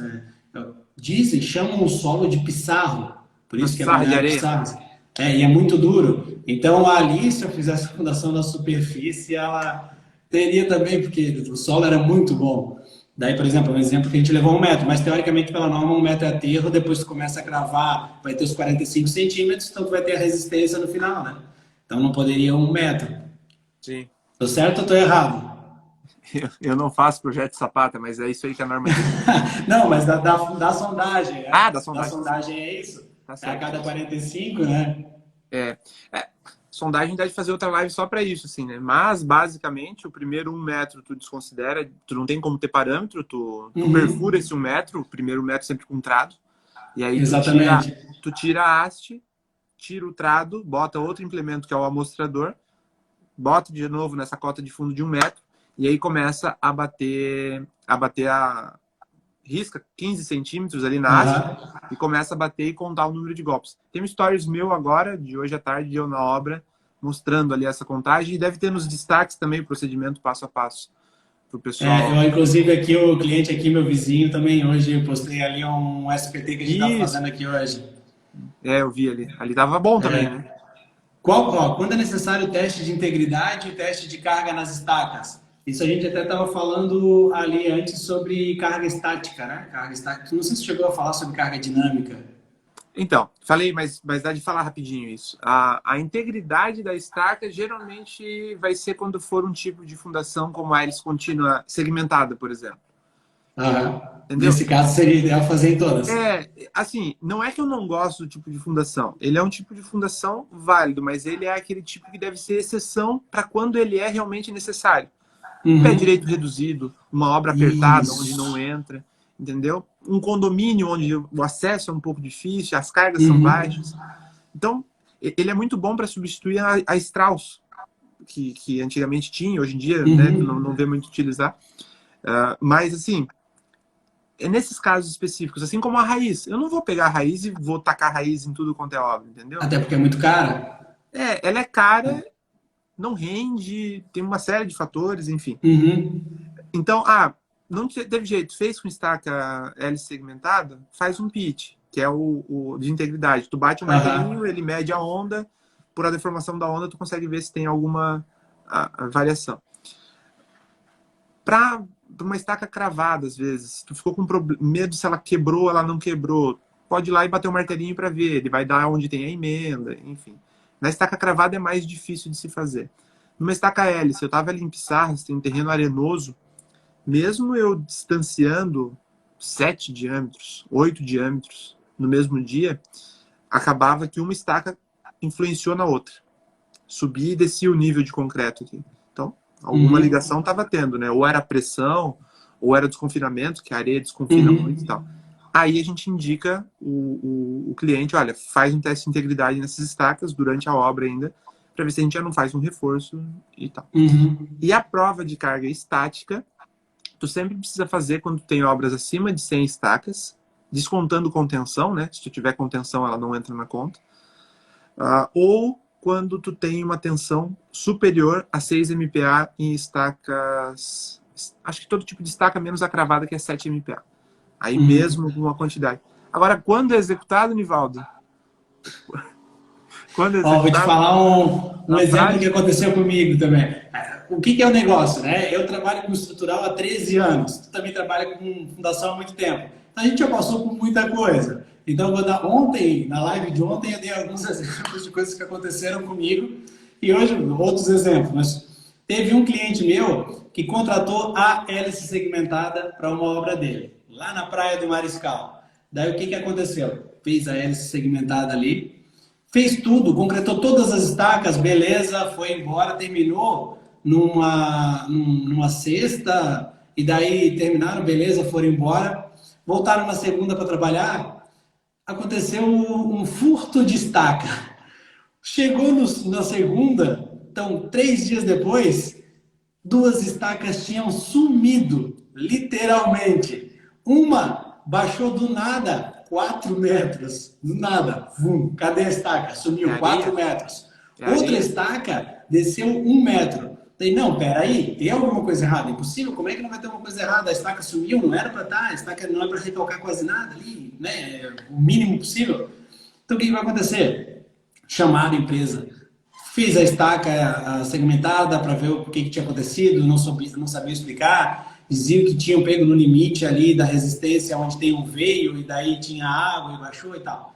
Speaker 1: dizem, chamam o solo de pissarro, por
Speaker 2: Uma
Speaker 1: isso que é
Speaker 2: pissarra de
Speaker 1: Balneário
Speaker 2: areia.
Speaker 1: Pissarras. E é muito duro. Então, ali, se eu fizesse a fundação da superfície, ela teria também, porque o solo era muito bom. Daí, por exemplo, um exemplo que a gente levou 1 metro, mas teoricamente, pela norma, 1 metro é aterro, depois tu começa a cravar, vai ter os 45 centímetros, então tu vai ter a resistência no final, né? Então não poderia 1 metro.
Speaker 2: Sim.
Speaker 1: Tô certo ou tô errado?
Speaker 2: Eu não faço projeto de sapata, mas é isso aí que a norma diz.
Speaker 1: Não, mas da sondagem,
Speaker 2: Ah,
Speaker 1: né?
Speaker 2: da
Speaker 1: Da
Speaker 2: sondagem, sim.
Speaker 1: sondagem é isso.
Speaker 2: Tá
Speaker 1: É a
Speaker 2: certo.
Speaker 1: cada 45, né?
Speaker 2: É, sondagem deve fazer outra live só para isso, assim, né? Mas, basicamente, o primeiro 1 metro tu desconsidera, tu não tem como ter parâmetro, tu perfura esse 1 metro, o primeiro 1 metro sempre com trado, e aí
Speaker 1: Exatamente.
Speaker 2: tu tira a haste, tira o trado, bota outro implemento que é o amostrador, bota de novo nessa cota de fundo de 1 metro, e aí começa risca 15 centímetros ali na haste
Speaker 1: Aham.
Speaker 2: e começa a bater e contar o número de golpes. Tem um stories meu agora, de hoje à tarde, eu na obra, mostrando ali essa contagem, e deve ter nos destaques também o procedimento passo a passo para o pessoal.
Speaker 1: Inclusive, aqui o cliente aqui, meu vizinho, também hoje eu postei ali um SPT que a gente estava
Speaker 2: Isso,
Speaker 1: fazendo aqui hoje.
Speaker 2: eu vi ali. Ali tava bom também, né?
Speaker 1: Quando é necessário o teste de integridade e o teste de carga nas estacas? Isso a gente até estava falando ali antes sobre carga estática, né? Carga estática. Não sei se chegou a falar sobre carga dinâmica.
Speaker 2: Então, falei, mas dá de falar rapidinho isso. A integridade da estaca geralmente vai ser quando for um tipo de fundação como a hélice contínua segmentada, por exemplo.
Speaker 1: Aham.
Speaker 2: Entendeu?
Speaker 1: Nesse caso, seria ideal fazer em todas.
Speaker 2: Assim, não é que eu não gosto do tipo de fundação. Ele é um tipo de fundação válido, mas ele é aquele tipo que deve ser exceção para quando ele é realmente necessário. Pé direito reduzido, uma obra apertada onde não
Speaker 1: Isso.
Speaker 2: entra, entendeu? Um condomínio onde o acesso é um pouco difícil, as cargas são
Speaker 1: Uhum.
Speaker 2: baixas. Então, ele é muito bom para substituir a Strauss, que antigamente tinha, hoje em dia, né, não vê muito utilizar. Mas, assim, é nesses casos específicos, assim como a raiz. Eu não vou pegar a raiz e vou tacar a raiz em tudo quanto é obra, entendeu?
Speaker 1: Até porque é muito cara.
Speaker 2: Ela é cara, não rende, tem uma série de fatores, enfim.
Speaker 1: Uhum.
Speaker 2: Então, não teve jeito, fez com estaca hélice segmentada, faz um pitch, que é o de integridade. Tu bate o
Speaker 1: Aham.
Speaker 2: martelinho, ele mede a onda, por a deformação da onda, tu consegue ver se tem alguma variação. Para uma estaca cravada, às vezes, tu ficou com medo se ela quebrou, ela não quebrou, pode ir lá e bater o martelinho para ver, ele vai dar onde tem a emenda, enfim. Na estaca cravada é mais difícil de se fazer. Numa estaca hélice, eu estava ali em Pissarras, tem um terreno arenoso, mesmo eu distanciando 7 diâmetros, 8 diâmetros no mesmo dia, acabava que uma estaca influenciou na outra. Subia e descia o nível de concreto aqui. Então, alguma ligação estava tendo, né? Ou era pressão, ou era desconfinamento, que a areia desconfina muito e tal. Aí a gente indica o cliente, olha, faz um teste de integridade nessas estacas durante a obra ainda, para ver se a gente já não faz um reforço e tal. E a prova de carga estática, tu sempre precisa fazer quando tem obras acima de 100 estacas, descontando contenção, né? Se tu tiver contenção, ela não entra na conta. Ou quando tu tem uma tensão superior a 6 MPa em estacas... Acho que todo tipo de estaca, menos a cravada, que é 7 MPa. Aí mesmo com uma quantidade. Agora, quando é executado, Nivaldo? Quando é
Speaker 1: Vou te
Speaker 2: executado,
Speaker 1: falar um
Speaker 2: na
Speaker 1: exemplo que
Speaker 2: prática...
Speaker 1: aconteceu comigo também. O que é o negócio, né? Eu trabalho com estrutural há 13 anos. Tu também trabalha com fundação há muito tempo. Então a gente já passou por muita coisa. Então, vou dar ontem, na live de ontem, eu dei alguns exemplos de coisas que aconteceram comigo. E hoje, outros exemplos. Mas teve um cliente meu que contratou a hélice segmentada para uma obra dele, lá na praia do Mariscal. Daí o que aconteceu? Fez a hélice segmentada ali, fez tudo, concretou todas as estacas, beleza, foi embora, terminou numa sexta, e daí terminaram, beleza, foram embora, voltaram na segunda para trabalhar, aconteceu um furto de estaca. Chegou na segunda, então 3 dias depois, 2 estacas tinham sumido, literalmente. Uma baixou do nada 4 metros, do nada, vum, cadê a estaca? Sumiu 4 metros. Outra estaca desceu 1 metro. Falei, não, peraí, tem alguma coisa errada? Impossível, como é que não vai ter alguma coisa errada? A estaca sumiu, não era para estar, a estaca não é para recalcar quase nada ali, né? O mínimo possível. Então o que vai acontecer? Chamaram a empresa, fiz a estaca segmentada para ver o que tinha acontecido, não sabia explicar, diziam que tinham pego no limite ali da resistência onde tem um veio e daí tinha água e baixou e tal.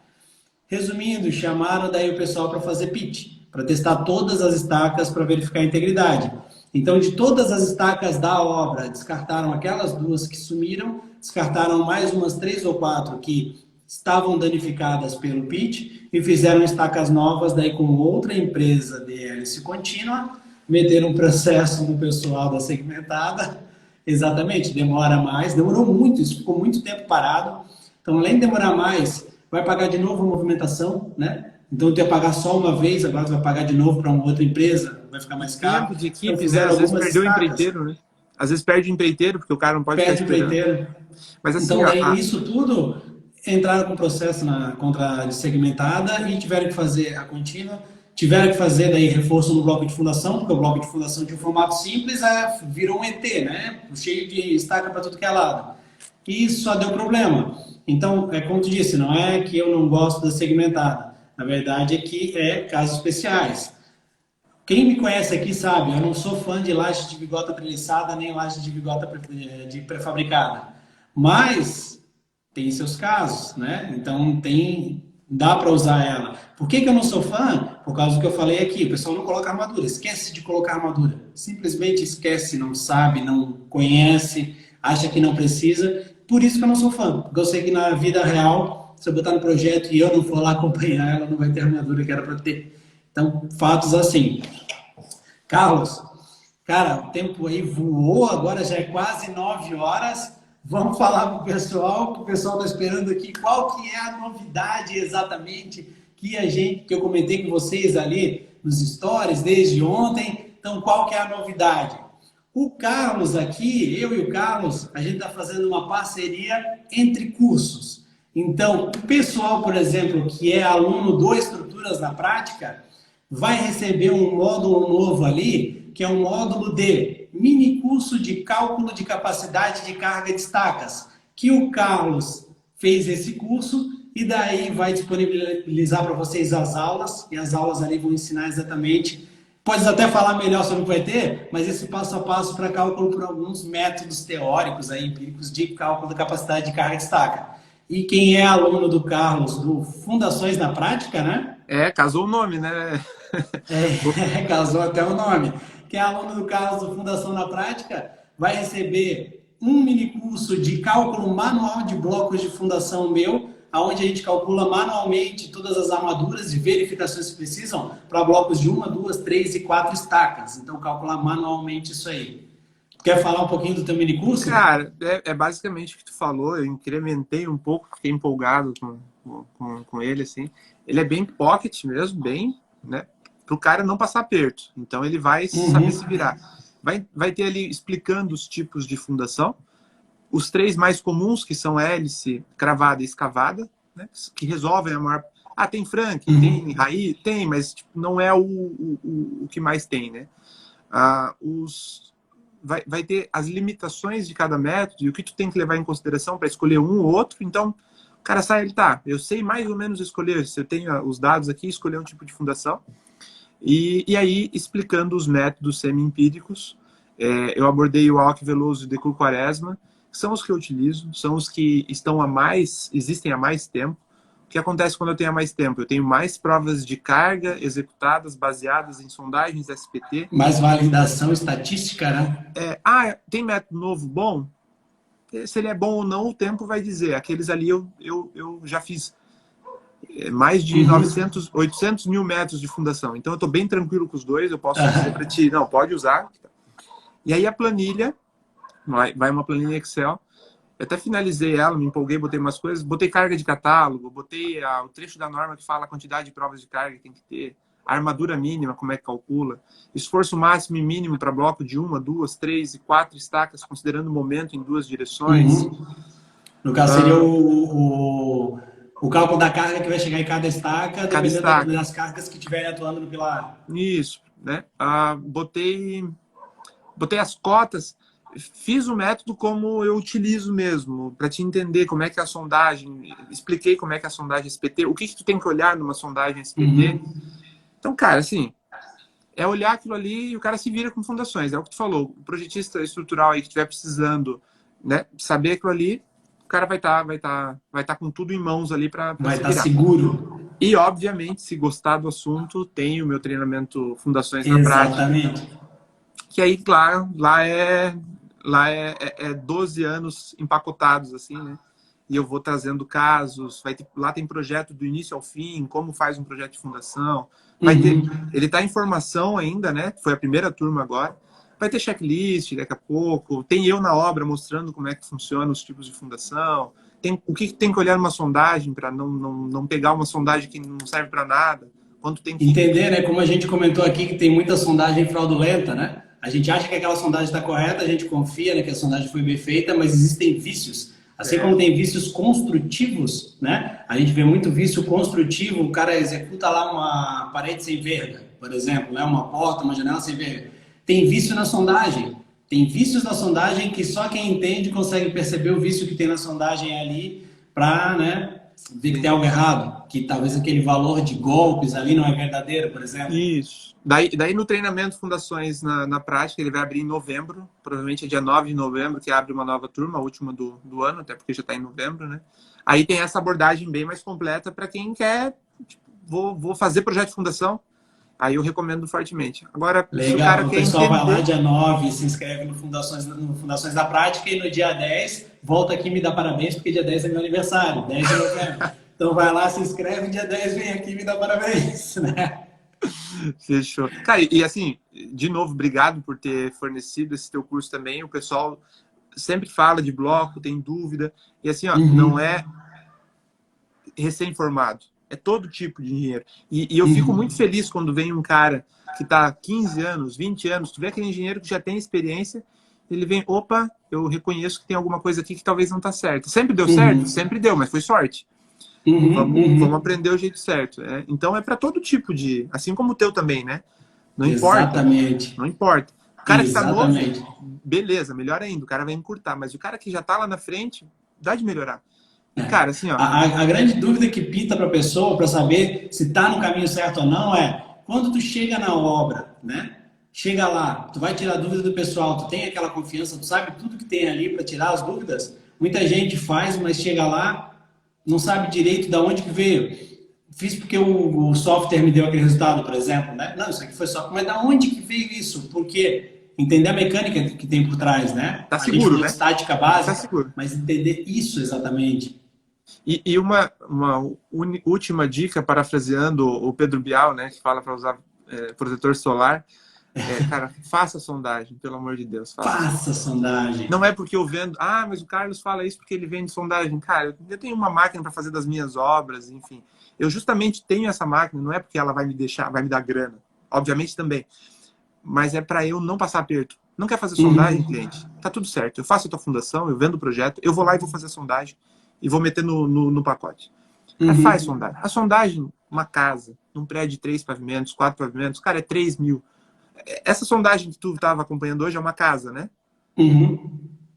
Speaker 1: Resumindo, chamaram daí o pessoal para fazer pitch, para testar todas as estacas para verificar a integridade. Então, de todas as estacas da obra, descartaram aquelas 2 que sumiram, descartaram mais umas 3 ou 4 que estavam danificadas pelo pitch e fizeram estacas novas daí com outra empresa de hélice contínua, meteram um processo no pessoal da segmentada. Exatamente, demora mais, demorou muito, isso ficou muito tempo parado. Então, além de demorar mais, vai pagar de novo a movimentação, né? Então, tu ia pagar só uma vez, agora tu vai pagar de novo para uma outra empresa, vai ficar mais caro.
Speaker 2: Tempo de
Speaker 1: Então,
Speaker 2: equipe,
Speaker 1: fizeram
Speaker 2: às vezes
Speaker 1: algumas
Speaker 2: perdeu o
Speaker 1: estacas.
Speaker 2: empreiteiro, né? Às vezes perde o empreiteiro, porque o cara não pode
Speaker 1: Perde
Speaker 2: ficar
Speaker 1: o
Speaker 2: esperando.
Speaker 1: empreiteiro.
Speaker 2: Mas assim,
Speaker 1: Então, daí, isso tudo, entraram com processo contra a segmentada e tiveram que fazer a contínua, tiveram que fazer daí reforço no bloco de fundação, porque o bloco de fundação de um formato simples virou um ET, né? Cheio de estaca para tudo que é lado. E isso só deu problema. Então, como tu disse, não é que eu não gosto da segmentada. Na verdade, é que é casos especiais. Quem me conhece aqui sabe, eu não sou fã de laje de bigota treliçada, nem laje de bigota de prefabricada. Mas tem seus casos, né? Então dá para usar ela. Por que eu não sou fã? Por causa do que eu falei aqui. O pessoal não coloca armadura, esquece de colocar armadura. Simplesmente esquece, não sabe, não conhece, acha que não precisa. Por isso que eu não sou fã. Porque eu sei que na vida real, se eu botar no projeto e eu não for lá acompanhar, ela não vai ter a armadura que era para ter. Então, fatos assim. Carlos, cara, o tempo aí voou, agora já é quase 9 horas. Vamos falar para o pessoal, que o pessoal está esperando aqui. Qual que é a novidade exatamente que eu comentei com vocês ali nos stories desde ontem? Então, qual que é a novidade? O Carlos aqui, eu e o Carlos, a gente está fazendo uma parceria entre cursos. Então, o pessoal, por exemplo, que é aluno do Estruturas na Prática, vai receber um módulo novo ali, que é um módulo de mini curso de cálculo de capacidade de carga de estacas, que o Carlos fez esse curso e daí vai disponibilizar para vocês as aulas, e as aulas ali vão ensinar exatamente, pode até falar melhor sobre o que vai ter, mas esse passo a passo para cálculo por alguns métodos teóricos, aí, empíricos de cálculo da capacidade de carga de estaca. E quem é aluno do Carlos, do Fundações na Prática, né?
Speaker 2: Casou o nome, né?
Speaker 1: Casou até o nome. Quem é aluno do Carlos do Fundação na Prática vai receber um mini curso de cálculo manual de blocos de fundação meu, onde a gente calcula manualmente todas as armaduras e verificações que precisam para blocos de 1, 2, 3 e 4 estacas. Então, calcular manualmente isso aí. Quer falar um pouquinho do teu mini curso?
Speaker 2: Cara, é basicamente o que tu falou. Eu incrementei um pouco, fiquei empolgado com ele, assim. Ele é bem pocket mesmo, bem, né? Para o cara não passar aperto. Então, ele vai saber se virar. Vai ter ali explicando os tipos de fundação. Os 3 mais comuns, que são hélice, cravada e escavada, né? Que resolvem a maior... tem Frank, tem raiz, tem, mas tipo, não é o que mais tem, né? Vai ter as limitações de cada método e o que tu tem que levar em consideração para escolher um ou outro. Então, o cara sai, eu sei mais ou menos escolher, se eu tenho os dados aqui, escolher um tipo de fundação. E aí, explicando os métodos semi-empíricos, eu abordei o Alck Veloso e o Decur Quaresma, que são os que eu utilizo, são os que existem há mais tempo. O que acontece quando eu tenho há mais tempo? Eu tenho mais provas de carga executadas, baseadas em sondagens SPT.
Speaker 1: Mais validação estatística, né?
Speaker 2: Tem método novo bom? Se ele é bom ou não, o tempo vai dizer. Aqueles ali eu já fiz mais de 900, 800 mil metros de fundação. Então eu estou bem tranquilo com os dois, eu posso dizer para ti, não, pode usar. E aí a planilha, vai uma planilha Excel, eu até finalizei ela, me empolguei, botei umas coisas, botei carga de catálogo, botei o trecho da norma que fala a quantidade de provas de carga que tem que ter, a armadura mínima, como é que calcula, esforço máximo e mínimo para bloco de 1, 2, 3 e 4 estacas, considerando o momento em 2 direções.
Speaker 1: No caso, seria o cálculo da carga que vai chegar em cada estaca, dependendo das cargas que estiverem atuando no pilar.
Speaker 2: Isso, né? Botei as cotas, fiz o método como eu utilizo mesmo, para te entender como é que é a sondagem, expliquei como é que é a sondagem SPT, o que tu tem que olhar numa sondagem SPT. Então, cara, assim, é olhar aquilo ali e o cara se vira com fundações. É o que tu falou, o projetista estrutural aí que estiver precisando, né, saber aquilo ali, o cara vai tá com tudo em mãos ali para
Speaker 1: vai estar seguro.
Speaker 2: E, obviamente, se gostar do assunto, tem o meu treinamento Fundações na
Speaker 1: Exatamente.
Speaker 2: Prática. Que aí, claro, lá é 12 anos empacotados, assim, né? E eu vou trazendo casos, lá tem projeto do início ao fim, como faz um projeto de fundação. Ele está em formação ainda, né? Foi a primeira turma agora. Vai ter checklist daqui a pouco. Tem eu na obra mostrando como é que funciona os tipos de fundação. Tem o que tem que olhar numa sondagem para não pegar uma sondagem que não serve para nada. Quanto tem que...
Speaker 1: Entender, né? Como a gente comentou aqui, que tem muita sondagem fraudulenta, né? A gente acha que aquela sondagem está correta, a gente confia, né, que a sondagem foi bem feita, mas existem vícios. Assim como tem vícios construtivos, né? A gente vê muito vício construtivo, o cara executa lá uma parede sem verga, por exemplo, né? Uma porta, uma janela sem verga. Tem vício na sondagem. Tem vícios na sondagem que só quem entende consegue perceber o vício que tem na sondagem ali para, né, ver que tem algo errado, que talvez aquele valor de golpes ali não é verdadeiro, por exemplo.
Speaker 2: Isso. Daí no treinamento Fundações na Prática, ele vai abrir em novembro, provavelmente é dia 9 de novembro, que abre uma nova turma, a última do ano, até porque já está em novembro, né? Aí tem essa abordagem bem mais completa para quem quer, tipo, vou fazer projeto de fundação, aí eu recomendo fortemente. Agora,
Speaker 1: legal,
Speaker 2: se o cara
Speaker 1: o
Speaker 2: quer
Speaker 1: pessoal
Speaker 2: entender...
Speaker 1: vai lá dia 9, se inscreve no Fundações da Prática e no dia 10 volta aqui e me dá parabéns, porque dia 10 é meu aniversário, 10 de novembro. Então vai lá, se inscreve, dia 10 vem aqui e me dá parabéns, né?
Speaker 2: Fechou. Cara, e assim, de novo, obrigado por ter fornecido esse teu curso também. O pessoal sempre fala de bloco, tem dúvida. E assim, ó, não é recém-formado. É todo tipo de engenheiro. E eu fico muito feliz quando vem um cara que está há 15 anos, 20 anos, tu vê aquele engenheiro que já tem experiência, ele vem, opa, eu reconheço que tem alguma coisa aqui que talvez não está certa. Sempre deu certo? Sempre deu, mas foi sorte. Vamos aprender o jeito certo. Então é para todo tipo de... Assim como o teu também, né? Não importa.
Speaker 1: Exatamente.
Speaker 2: Não importa. O cara que está novo, beleza, melhor ainda. O cara vai encurtar. Mas o cara que já está lá na frente, dá de melhorar. E, cara, assim, ó...
Speaker 1: A grande dúvida que pinta para a pessoa, para saber se está no caminho certo ou não, é quando tu chega na obra, né? Chega lá, tu vai tirar dúvida do pessoal, tu tem aquela confiança, tu sabe tudo que tem ali para tirar as dúvidas. Muita gente faz, mas chega lá, não sabe direito de onde que veio. Fiz porque o software me deu aquele resultado, por exemplo, né? Não, isso aqui foi software, mas da onde que veio isso? Por quê? Entender a mecânica que tem por trás, né?
Speaker 2: Tá seguro, né?
Speaker 1: Estática básica,
Speaker 2: tá seguro.
Speaker 1: mas entender isso exatamente.
Speaker 2: E uma última dica, parafraseando o Pedro Bial, né, que fala para usar protetor solar, cara, faça sondagem, pelo amor de Deus.
Speaker 1: Faça sondagem.
Speaker 2: Não é porque eu vendo... Ah, mas o Carlos fala isso porque ele vende sondagem. Cara, eu tenho uma máquina para fazer das minhas obras, enfim. Eu justamente tenho essa máquina, não é porque ela vai me dar grana. Obviamente também. Mas é para eu não passar aperto. Não quer fazer sondagem, cliente? Tá tudo certo. Eu faço a tua fundação, eu vendo o projeto, eu vou lá e vou fazer a sondagem e vou meter no pacote. Faz sondagem. A sondagem, uma casa, num prédio de 3 pavimentos, 4 pavimentos, cara, é 3 mil. Essa sondagem que tu estava acompanhando hoje é uma casa, né?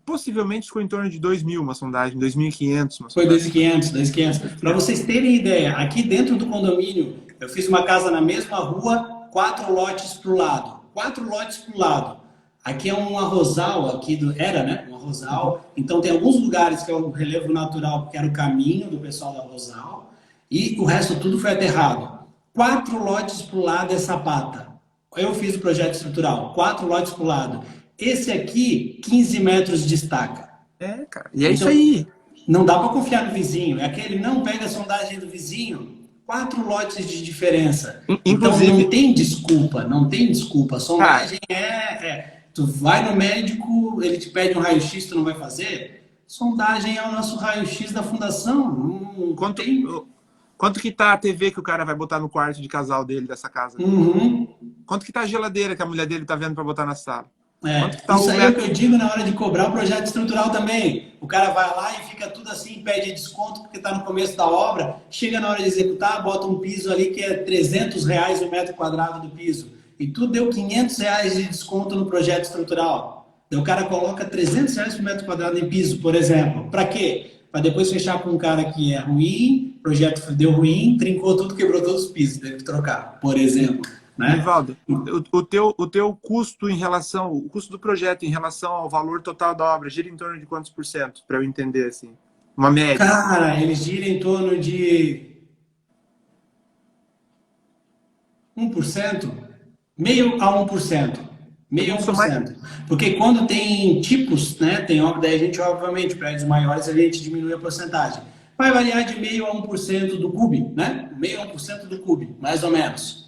Speaker 2: Possivelmente ficou em torno de 2 mil uma sondagem, 2.500 uma sondagem.
Speaker 1: Foi 2.500. Para vocês terem ideia, aqui dentro do condomínio, eu fiz uma casa na mesma rua, 4 lotes para o lado. 4 lotes para o lado. Aqui é um arrozal, era, né? Um arrozal. Então tem alguns lugares que é o relevo natural, porque era o caminho do pessoal do arrozal, e o resto tudo foi aterrado. 4 lotes para o lado é sapata. Eu fiz o projeto estrutural, 4 lotes para o lado. Esse aqui, 15 metros de estaca.
Speaker 2: Cara. E é então, isso aí.
Speaker 1: Não dá para confiar no vizinho. É aquele, não pega a sondagem do vizinho. 4 lotes de diferença. Então
Speaker 2: Inclusive,
Speaker 1: não tem desculpa, não tem desculpa. A
Speaker 2: cara,
Speaker 1: sondagem tu vai no médico, ele te pede um raio-x, tu não vai fazer? Sondagem é o nosso raio-x da fundação. Não
Speaker 2: quanto,
Speaker 1: tem.
Speaker 2: quanto que tá a TV que o cara vai botar no quarto de casal dele, dessa casa?
Speaker 1: Uhum.
Speaker 2: Quanto que tá a geladeira que a mulher dele tá vendo para botar na sala? Quanto que
Speaker 1: É,
Speaker 2: tá
Speaker 1: isso
Speaker 2: o
Speaker 1: aí é o que
Speaker 2: metro?
Speaker 1: eu digo na hora de cobrar o projeto estrutural também. O cara vai lá e fica tudo assim, pede desconto porque está no começo da obra, chega na hora de executar, bota um piso ali que é R$ 300 o metro quadrado do piso. E tu deu R$ 500 de desconto no projeto estrutural. Então o cara coloca R$ 300 por metro quadrado em piso, por exemplo. Para quê? Para depois fechar com um cara que é ruim, o projeto deu ruim, trincou tudo, quebrou todos os pisos, teve que trocar, por exemplo. Né?
Speaker 2: Nivaldo, o teu custo em relação, o custo do projeto em relação ao valor total da obra gira em torno de quantos por cento, para eu entender assim? Uma média.
Speaker 1: Cara, ele gira em torno de 1%, meio a 1%, meio a
Speaker 2: Vamos
Speaker 1: um por
Speaker 2: somar,
Speaker 1: cento. Porque quando tem tipos, né, tem daí a gente, obviamente, prédios maiores, a gente diminui a porcentagem. Vai variar de meio a 1% do CUB, né? Meio a 1% do CUB, mais ou menos.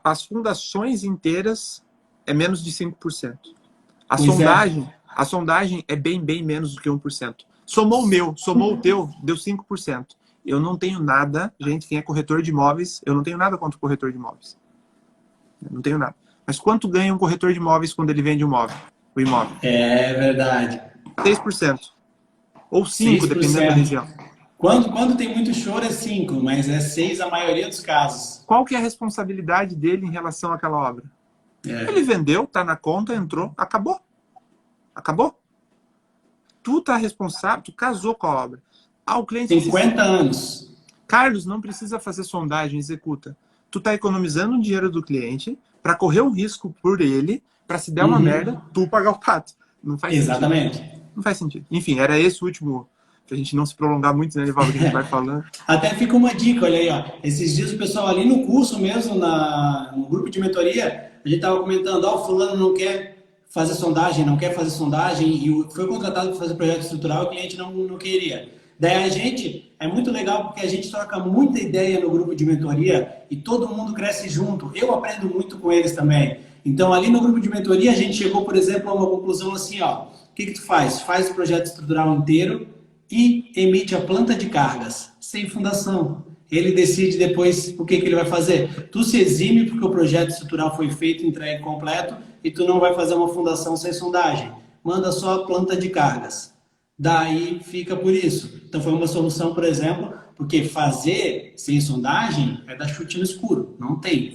Speaker 2: as fundações inteiras é menos de 5%. A
Speaker 1: Pois é.
Speaker 2: sondagem, a sondagem é bem menos do que 1%. Somou o meu, somou o teu, deu 5%. Eu não tenho nada, gente, quem é corretor de imóveis, eu não tenho nada contra o corretor de imóveis. Eu não tenho nada. Mas quanto ganha um corretor de imóveis quando ele vende o imóvel?
Speaker 1: É verdade.
Speaker 2: 6%. Ou 5%, dependendo da
Speaker 1: 6%.
Speaker 2: região.
Speaker 1: Quando tem muito choro é 5, mas é 6 a maioria dos casos.
Speaker 2: Qual que é a responsabilidade dele em relação àquela obra? Ele
Speaker 1: É.
Speaker 2: vendeu, tá na conta, entrou, acabou. Acabou. Tu tá responsável, tu casou com a obra. Ah, o cliente diz,
Speaker 1: 50 anos.
Speaker 2: Carlos, não precisa fazer sondagem, executa. Tu tá economizando o dinheiro do cliente para correr um risco por ele, para se der uma merda, tu pagar o pato. Não faz sentido.
Speaker 1: Exatamente.
Speaker 2: Não faz sentido. Enfim, era esse o último, pra gente não se prolongar muito, né, Nivaldo, que a gente vai falando.
Speaker 1: Até fica uma dica, olha aí, ó. Esses dias o pessoal ali no curso mesmo, no grupo de mentoria, a gente estava comentando, ó, o fulano não quer fazer sondagem, não quer fazer sondagem, e foi contratado para fazer projeto estrutural e o cliente não queria. Daí a gente, é muito legal porque a gente troca muita ideia no grupo de mentoria e todo mundo cresce junto. Eu aprendo muito com eles também. Então ali no grupo de mentoria a gente chegou, por exemplo, a uma conclusão assim, ó. O que tu faz? Faz o projeto estrutural inteiro e emite a planta de cargas, sem fundação. Ele decide depois o que ele vai fazer. Tu se exime porque o projeto estrutural foi feito, entregue completo, e tu não vai fazer uma fundação sem sondagem. Manda só a planta de cargas. Daí fica por isso. Então foi uma solução, por exemplo, porque fazer sem sondagem é dar chute no escuro. Não tem.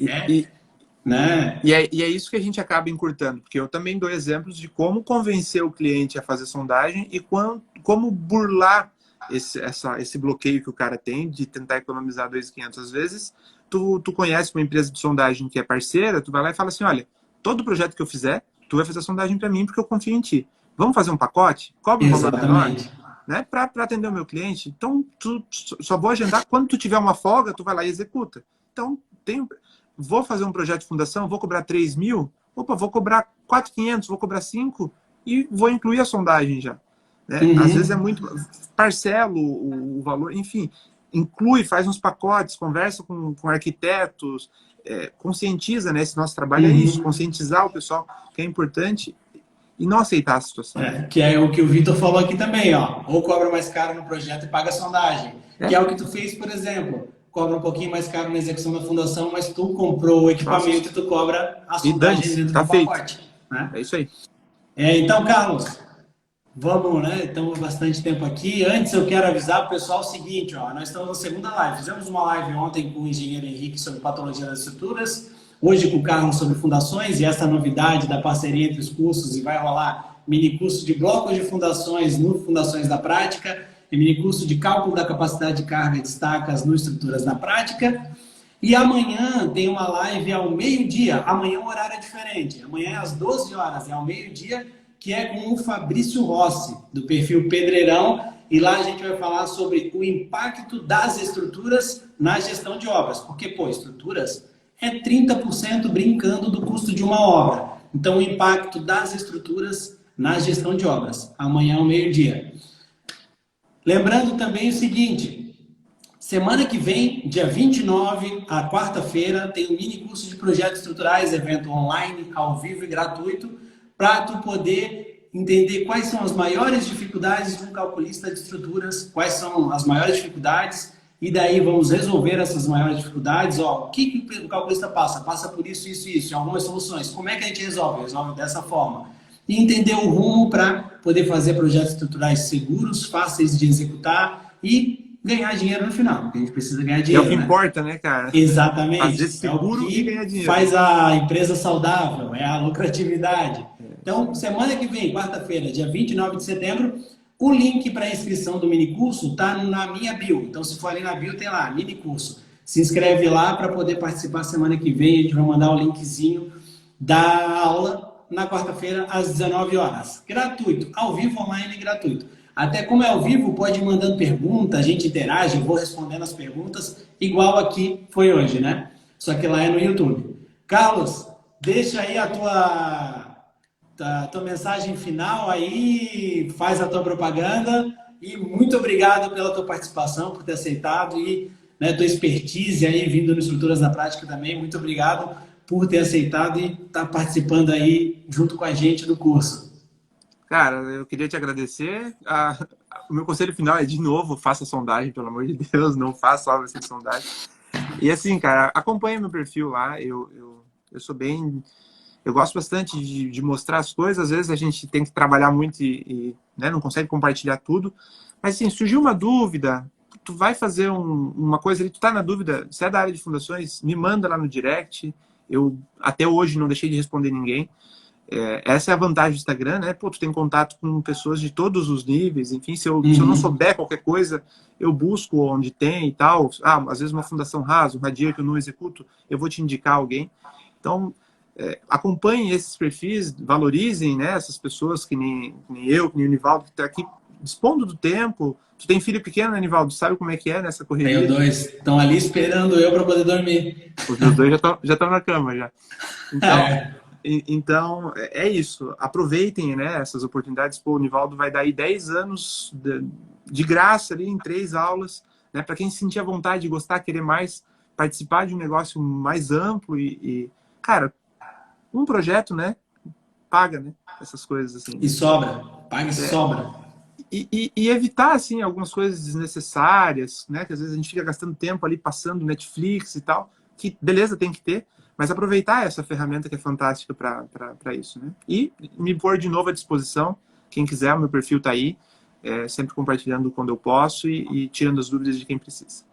Speaker 1: Né?
Speaker 2: E é isso que a gente acaba encurtando, porque eu também dou exemplos de como convencer o cliente a fazer sondagem e como burlar esse bloqueio que o cara tem de tentar economizar 2.500. Às vezes, tu conhece uma empresa de sondagem que é parceira, tu vai lá e fala assim, olha, todo projeto que eu fizer, tu vai fazer a sondagem para mim porque eu confio em ti. Vamos fazer um pacote? Cobra um valor menor, né? Para atender o meu cliente. Então, tu só vou agendar quando tu tiver uma folga, tu vai lá e executa. Então, vou fazer um projeto de fundação, vou cobrar 3 mil, opa, vou cobrar 4.500, vou cobrar 5 e vou incluir a sondagem já. Né?
Speaker 1: Uhum.
Speaker 2: Às vezes é muito... Parcelo o valor, enfim, inclui, faz uns pacotes, conversa com arquitetos, conscientiza, né? Esse nosso trabalho é isso, conscientizar o pessoal, que é importante, e não aceitar a situação.
Speaker 1: Que é o que o Vitor falou aqui também, ó. Ou cobra mais caro no projeto e paga a sondagem. Que é o que tu fez, por exemplo. Cobra um pouquinho mais caro na execução da fundação, mas tu comprou o equipamento e tu cobra a sondagem dentro do pacote. Né?
Speaker 2: É isso aí.
Speaker 1: Então, Carlos, vamos, né? Estamos há bastante tempo aqui. Antes eu quero avisar o pessoal o seguinte, ó. Nós estamos na segunda live. Fizemos uma live ontem com o engenheiro Henrique sobre patologia das estruturas. Hoje com o Carlos sobre fundações e essa novidade da parceria entre os cursos, e vai rolar mini curso de blocos de fundações no Fundações da Prática e mini curso de cálculo da capacidade de carga e destacas no Estruturas da Prática. E amanhã tem uma live ao meio-dia. Amanhã o horário é diferente. Amanhã é às 12 horas, é ao meio-dia, que é com o Fabrício Rossi, do perfil Pedreirão. E lá a gente vai falar sobre o impacto das estruturas na gestão de obras. Porque, estruturas é 30% brincando do custo de uma obra. Então, o impacto das estruturas na gestão de obras. Amanhã ao meio-dia. Lembrando também o seguinte, Semana que vem, dia 29, a quarta-feira, tem um mini curso de projetos estruturais, evento online, ao vivo e gratuito, para tu poder entender quais são as maiores dificuldades de um calculista de estruturas, quais são as maiores dificuldades, e daí vamos resolver essas maiores dificuldades. Ó, o que o calculista passa? Passa por isso, isso e isso, algumas soluções. Como é que a gente resolve? Resolve dessa forma. E entender o rumo para poder fazer projetos estruturais seguros, fáceis de executar e ganhar dinheiro no final, porque a gente precisa ganhar dinheiro.
Speaker 2: É o que
Speaker 1: né?
Speaker 2: importa, né, cara?
Speaker 1: Exatamente.
Speaker 2: Fazer seguro
Speaker 1: é o
Speaker 2: e
Speaker 1: que
Speaker 2: ganhar dinheiro.
Speaker 1: faz a empresa saudável, é a lucratividade. Então, semana que vem, quarta-feira, dia 29 de setembro, o link para a inscrição do minicurso está na minha bio. Então, se for ali na bio, tem lá, minicurso. Se inscreve lá para poder participar semana que vem. A gente vai mandar o linkzinho da aula na quarta-feira, às 19 horas. Gratuito, ao vivo, online, gratuito. Até como é ao vivo, pode ir mandando pergunta, a gente interage, eu vou respondendo as perguntas, igual aqui foi hoje, né? Só que lá é no YouTube. Carlos, deixa aí a tua mensagem final aí, faz a tua propaganda e muito obrigado pela tua participação, por ter aceitado e né, tua expertise aí vindo no Estruturas da Prática também. Muito obrigado por ter aceitado e estar participando aí junto com a gente do curso.
Speaker 2: Cara, eu queria te agradecer. O meu conselho final é, de novo, faça sondagem, pelo amor de Deus, não faça só essa sondagem. E assim, cara, acompanha meu perfil lá, eu sou bem... Eu gosto bastante de mostrar as coisas, às vezes a gente tem que trabalhar muito e né, não consegue compartilhar tudo. Mas assim, surgiu uma dúvida, tu vai fazer uma coisa ali, tu tá na dúvida, se é da área de fundações, me manda lá no direct. Eu até hoje não deixei de responder ninguém. Essa é a vantagem do Instagram, né? Pô, tu tem contato com pessoas de todos os níveis, enfim, se eu não souber qualquer coisa, eu busco onde tem e tal. Às vezes uma fundação rasa, um Radia que eu não executo, eu vou te indicar alguém. Então, acompanhem esses perfis, valorizem né, essas pessoas que nem eu, que nem o Nivaldo, que está aqui dispondo do tempo. Tu tem filho pequeno, né, Nivaldo? Sabe como é que é nessa correria?
Speaker 1: Tenho 2, estão ali esperando eu para poder dormir.
Speaker 2: Os meus 2 já estão na cama, já. Então, é isso. Aproveitem né, essas oportunidades. Pô, o Nivaldo vai dar aí 10 anos de graça ali em 3 aulas. Né, para quem sentir a vontade de gostar, querer mais, participar de um negócio mais amplo cara, um projeto, né? Paga, né? Essas coisas assim.
Speaker 1: E sobra. Paga e sobra.
Speaker 2: E evitar, assim, algumas coisas desnecessárias, né? Que às vezes a gente fica gastando tempo ali passando Netflix e tal. Que, beleza, tem que ter. Mas aproveitar essa ferramenta que é fantástica para isso, né? E me pôr de novo à disposição. Quem quiser, o meu perfil está aí. Sempre compartilhando quando eu posso e tirando as dúvidas de quem precisa.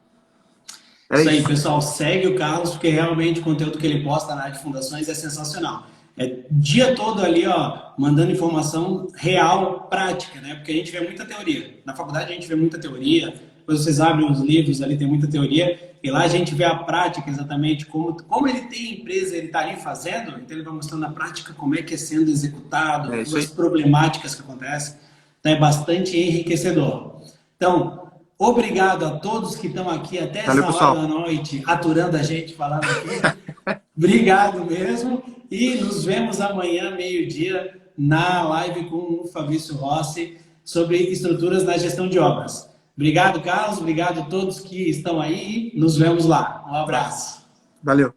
Speaker 1: Isso aí, pessoal. Segue o Carlos, porque realmente o conteúdo que ele posta na área de fundações é sensacional. É o dia todo ali, ó, mandando informação real, prática, né? Porque a gente vê muita teoria. Na faculdade a gente vê muita teoria. Depois vocês abrem os livros ali, tem muita teoria. E lá a gente vê a prática exatamente, como ele tem empresa, ele está ali fazendo, então ele vai mostrando na prática como é que é sendo executado, as problemáticas que acontecem. Então é bastante enriquecedor. Então, obrigado a todos que estão aqui até essa hora da noite, aturando a gente, falando aqui. Obrigado mesmo. E nos vemos amanhã, meio-dia, na live com o Fabrício Rossi sobre estruturas na gestão de obras. Obrigado, Carlos. Obrigado a todos que estão aí. Nos vemos lá. Um abraço.
Speaker 2: Valeu.